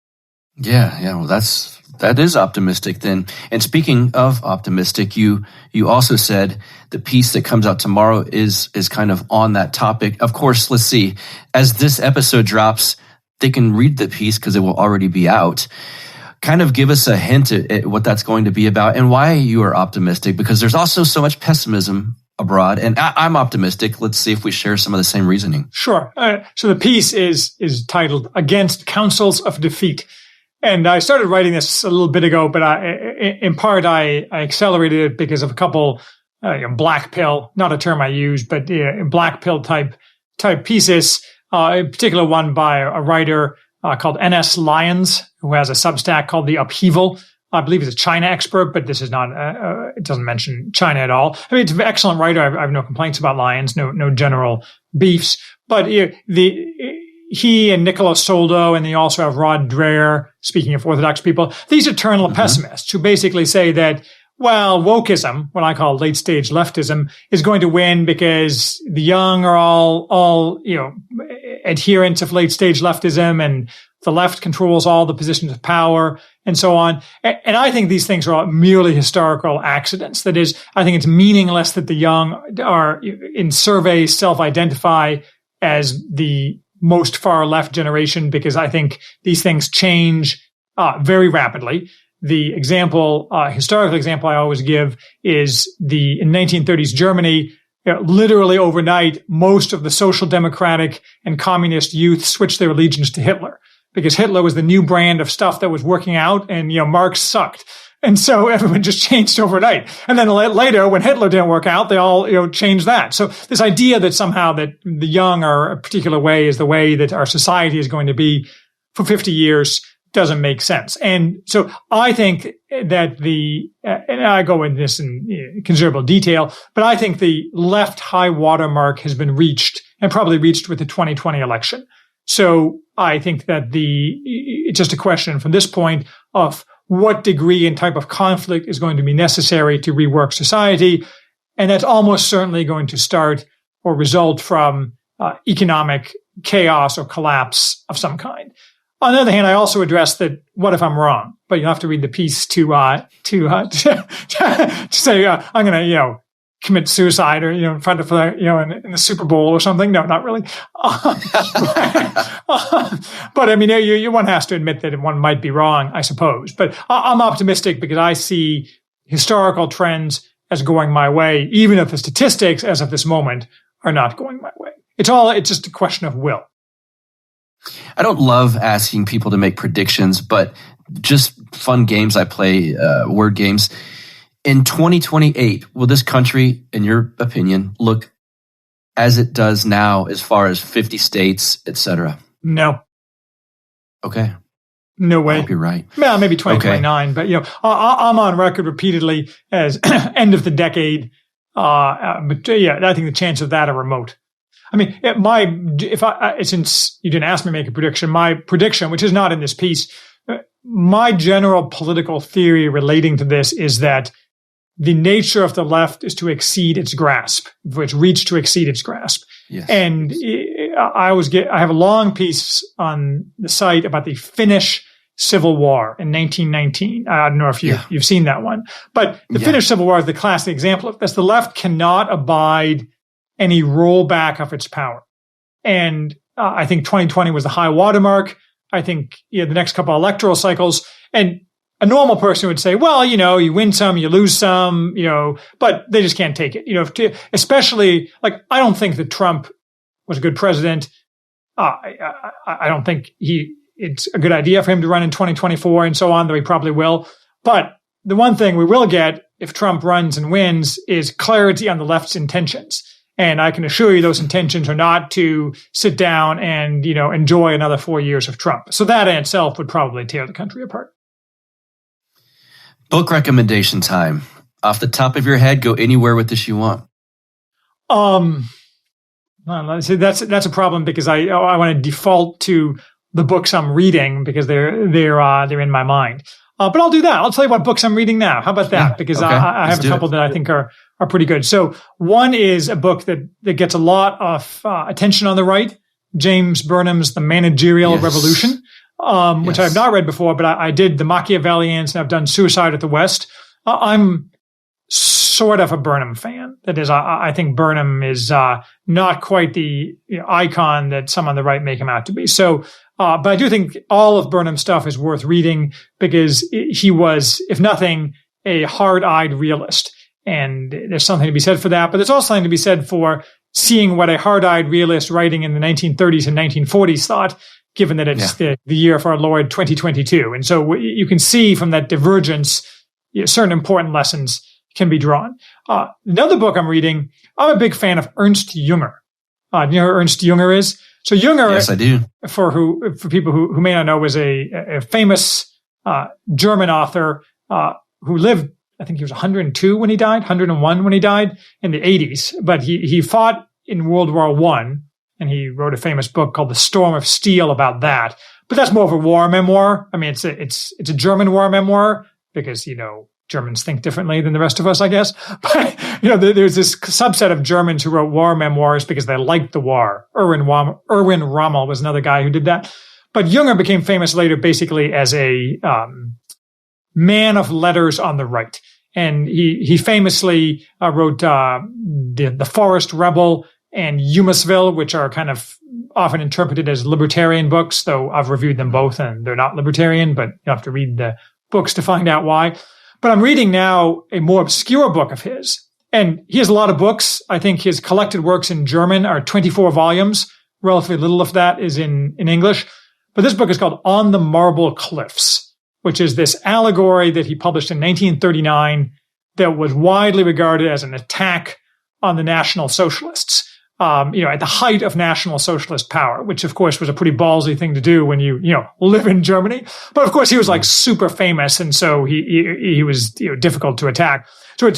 S1: Yeah. Well, that is optimistic then. And speaking of optimistic, you also said the piece that comes out tomorrow is kind of on that topic. Of course, let's see. As this episode drops, they can read the piece because it will already be out. Kind of give us a hint at what that's going to be about and why you are optimistic, because there's also so much pessimism abroad, and I'm optimistic. Let's see if we share some of the same reasoning.
S4: Sure. So the piece is titled "Against Counsels of Defeat," and I started writing this a little bit ago, but in part I accelerated it because of a couple black pill, not a term I use, but black pill type pieces. In particular, one by a writer called N.S. Lyons, who has a Substack called The Upheaval. I believe he's a China expert, but this is not, it doesn't mention China at all. I mean, it's an excellent writer. I have no complaints about Lyons, no general beefs. But he and Nicola Soldo, and then you also have Rod Dreher, speaking of Orthodox people, these eternal pessimists who basically say that, well, wokeism, what I call late stage leftism, is going to win because the young are all adherents of late stage leftism, and the left controls all the positions of power and so on. And I think these things are merely historical accidents. That is, I think it's meaningless that the young are in surveys self-identify as the most far left generation, because I think these things change very rapidly. The historical example I always give is in 1930s Germany. Literally overnight, most of the social democratic and communist youth switched their allegiance to Hitler, because Hitler was the new brand of stuff that was working out, and Marx sucked. And so everyone just changed overnight. And then later, when Hitler didn't work out, they all changed that. So this idea that somehow that the young are a particular way is the way that our society is going to be for 50 years doesn't make sense. And so I think that and I go into this in considerable detail, but I think the left high water mark has been reached, and probably reached with the 2020 election. So I think that it's just a question from this point of what degree and type of conflict is going to be necessary to rework society. And that's almost certainly going to start or result from economic chaos or collapse of some kind. On the other hand, I also address that, what if I'm wrong? But you'll have to read the piece to say, I'm going to, commit suicide, or, in front of, in the Super Bowl or something. No, not really. But I mean, one has to admit that one might be wrong, I suppose. But I'm optimistic because I see historical trends as going my way, even if the statistics as of this moment are not going my way. It's just a question of will.
S1: I don't love asking people to make predictions, but just fun games I play, word games. In 2028, will this country, in your opinion, look as it does now as far as 50 states, et cetera?
S4: No.
S1: Okay.
S4: No way.
S1: I hope you're right.
S4: Well, maybe 2029, but I'm on record repeatedly as end of the decade. But I think the chance of that are remote. I mean, since you didn't ask me to make a prediction, my prediction, which is not in this piece, my general political theory relating to this is that the nature of the left is to exceed its grasp, which reach to exceed its grasp.
S1: Yes.
S4: And I have a long piece on the site about the Finnish Civil War in 1919. I don't know if you've seen that one, but the Finnish Civil War is the classic example of this. The left cannot abide any rollback of its power. And I think 2020 was the high watermark. I think the next couple of electoral cycles, and a normal person would say, well, you win some, you lose some, but they just can't take it. Especially, like, I don't think that Trump was a good president. I don't think it's a good idea for him to run in 2024 and so on, though he probably will. But the one thing we will get if Trump runs and wins is clarity on the left's intentions. And I can assure you those intentions are not to sit down and, enjoy another 4 years of Trump. So that in itself would probably tear the country apart.
S1: Book recommendation time. Off the top of your head, go anywhere with this you want.
S4: That's a problem because I want to default to the books I'm reading because they're in my mind. But I'll do that. I'll tell you what books I'm reading now. How about that? Because okay. I have a couple that I think are pretty good. So one is a book that gets a lot of attention on the right, James Burnham's The Managerial Revolution. which I've not read before, but I did the Machiavellians and I've done Suicide at the West. I'm sort of a Burnham fan. That is, I think Burnham is not quite the icon that some on the right make him out to be. So, but I do think all of Burnham's stuff is worth reading because he was, if nothing, a hard-eyed realist. And there's something to be said for that. But there's also something to be said for seeing what a hard-eyed realist writing in the 1930s and 1940s thought, given that it's the year of our Lord 2022. And so you can see from that divergence, certain important lessons can be drawn. Another book I'm reading, I'm a big fan of Ernst Jünger. Do you know who Ernst Jünger is? So Jünger,
S1: yes, I do.
S4: For people who may not know, was a famous German author who lived, I think he was 102 when he died, 101 when he died in the 80s. But he fought in World War I, and he wrote a famous book called The Storm of Steel about that. But that's more of a war memoir. I mean, it's a German war memoir because, Germans think differently than the rest of us, I guess. But, there's this subset of Germans who wrote war memoirs because they liked the war. Erwin Rommel was another guy who did that. But Jünger became famous later basically as a man of letters on the right. And he famously wrote The Forest Rebel and Humusville, which are kind of often interpreted as libertarian books, though I've reviewed them both and they're not libertarian, but you have to read the books to find out why. But I'm reading now a more obscure book of his. And he has a lot of books. I think his collected works in German are 24 volumes. Relatively little of that is in English. But this book is called On the Marble Cliffs, which is this allegory that he published in 1939 that was widely regarded as an attack on the National Socialists. At the height of National Socialist power, which of course was a pretty ballsy thing to do when you live in Germany. But of course he was like super famous, and so he was difficult to attack. So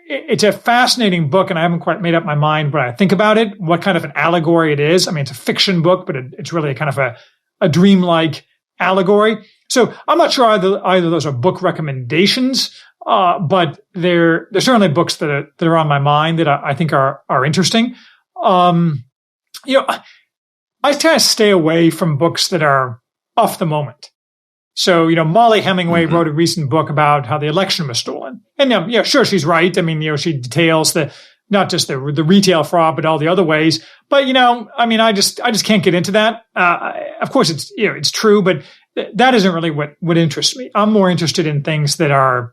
S4: it's a fascinating book, and I haven't quite made up my mind when I think about it, what kind of an allegory it is. I mean, it's a fiction book, but it's really a kind of a dreamlike allegory. So I'm not sure either of those are book recommendations, but they're certainly books that are on my mind that I think are interesting. I kind of stay away from books that are off the moment. So, Molly Hemingway wrote a recent book about how the election was stolen. And, sure, she's right. I mean, she details not just the retail fraud, but all the other ways. But, I just can't get into that. Of course, it's true, but that isn't really what interests me. I'm more interested in things that are,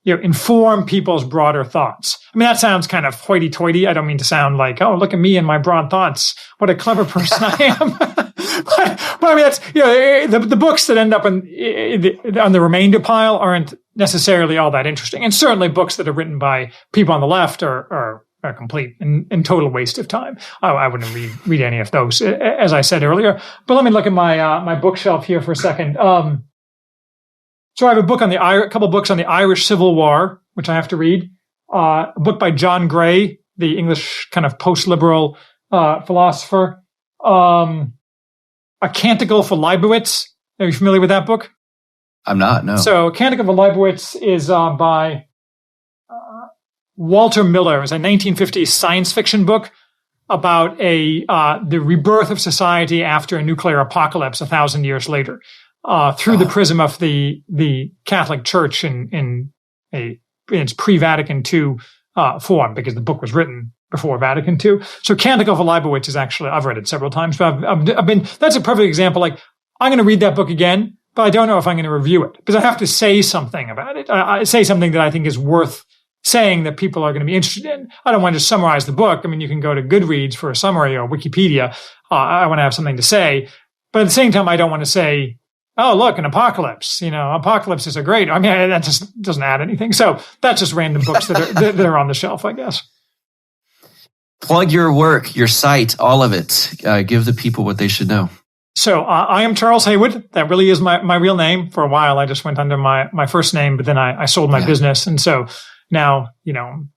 S4: inform people's broader thoughts. I mean, that sounds kind of hoity-toity. I don't mean to sound like, oh, look at me and my broad thoughts. What a clever person I am. but I mean, that's, the books that end up on the remainder pile aren't necessarily all that interesting. And certainly books that are written by people on the left are a complete and total waste of time. I wouldn't read any of those, as I said earlier. But let me look at my bookshelf here for a second. So I have a couple books on the Irish Civil War, which I have to read. A book by John Gray, the English kind of post-liberal philosopher. A Canticle for Leibowitz. Are you familiar with that book?
S1: I'm not, no.
S4: So Canticle for Leibowitz is by Walter Miller. It's a 1950s science fiction book about the rebirth of society after a nuclear apocalypse 1,000 years later. Through the prism of the Catholic Church in its pre-Vatican II form, because the book was written before Vatican II. So Canticle for Leibowitz is actually, I've read it several times, but that's a perfect example. Like, I'm going to read that book again, but I don't know if I'm going to review it because I have to say something about it. I say something that I think is worth saying that people are going to be interested in. I don't want to just summarize the book. I mean, you can go to Goodreads for a summary or Wikipedia. I want to have something to say, but at the same time, I don't want to say, oh, look, an apocalypse. Apocalypses are great. I mean, that just doesn't add anything. So that's just random books that are on the shelf, I guess.
S1: Plug your work, your site, all of it. Give the people what they should know.
S4: So I am Charles Haywood. That really is my real name. For a while, I just went under my first name, but then I sold my business. And so now,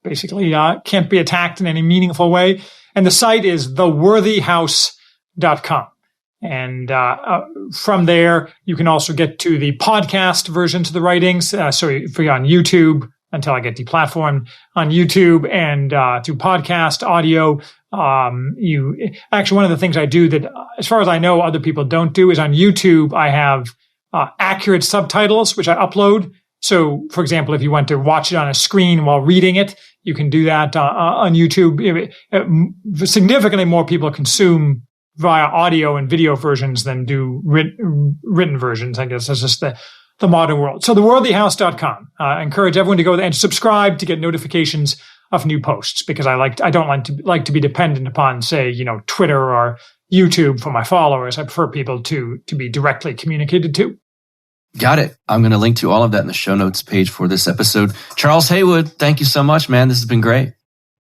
S4: basically can't be attacked in any meaningful way. And the site is theworthyhouse.com. And from there, you can also get to the podcast versions of the writings. So if you're on YouTube, until I get deplatformed on YouTube and through podcast audio. Actually, one of the things I do that, as far as I know, other people don't do is on YouTube, I have accurate subtitles, which I upload. So, for example, if you want to watch it on a screen while reading it, you can do that on YouTube. Significantly more people consume via audio and video versions than do written versions. I guess that's just the modern world. So theworldlyhouse.com. I encourage everyone to go there and subscribe to get notifications of new posts, because I don't like to be dependent upon, say, Twitter or YouTube for my followers. I prefer people to be directly communicated to.
S1: Got it. I'm going to link to all of that in the show notes page for this episode. Charles Haywood, thank you so much, man. This has been great.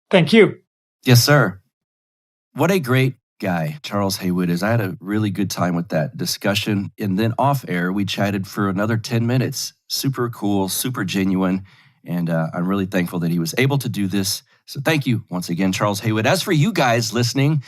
S4: Thank you.
S1: Yes, sir. What a great guy Charles Haywood is. I had a really good time with that discussion. And then off air, we chatted for another 10 minutes. Super cool, super genuine. And I'm really thankful that he was able to do this. So thank you once again, Charles Haywood. As for you guys listening,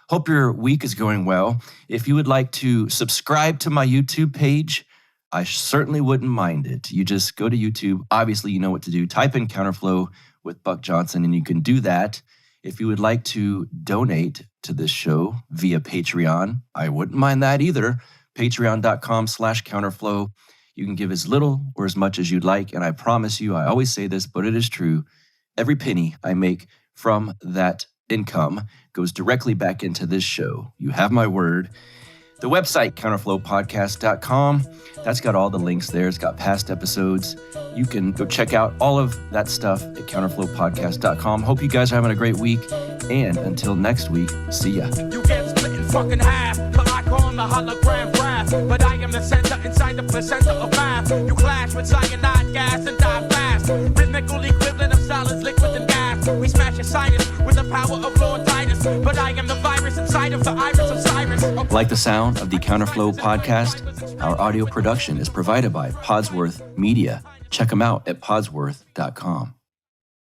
S1: hope your week is going well. If you would like to subscribe to my YouTube page, I certainly wouldn't mind it. You just go to YouTube. Obviously, you know what to do. Type in Counterflow with Buck Johnson, and you can do that. If you would like to donate to this show via Patreon, I wouldn't mind that either. Patreon.com/Counterflow. You can give as little or as much as you'd like. And I promise you, I always say this, but it is true. Every penny I make from that income goes directly back into this show. You have my word. The website, counterflowpodcast.com, that's got all the links there. It's got past episodes. You can go check out all of that stuff at counterflowpodcast.com. Hope you guys are having a great week. And until next week, see ya.
S3: You get split in fucking half, but I call him the hologram brass. But I am the center inside the placenta of math. You clash with cyanide gas and die fast. Rhythmical equivalent of solids, liquid, and gas. We smash your sinus with the power of Lord Titus. But I am the virus inside of the iris of Cyrus.
S1: Like the sound of the Counterflow podcast? Our audio production is provided by Podsworth Media. Check them out at podsworth.com.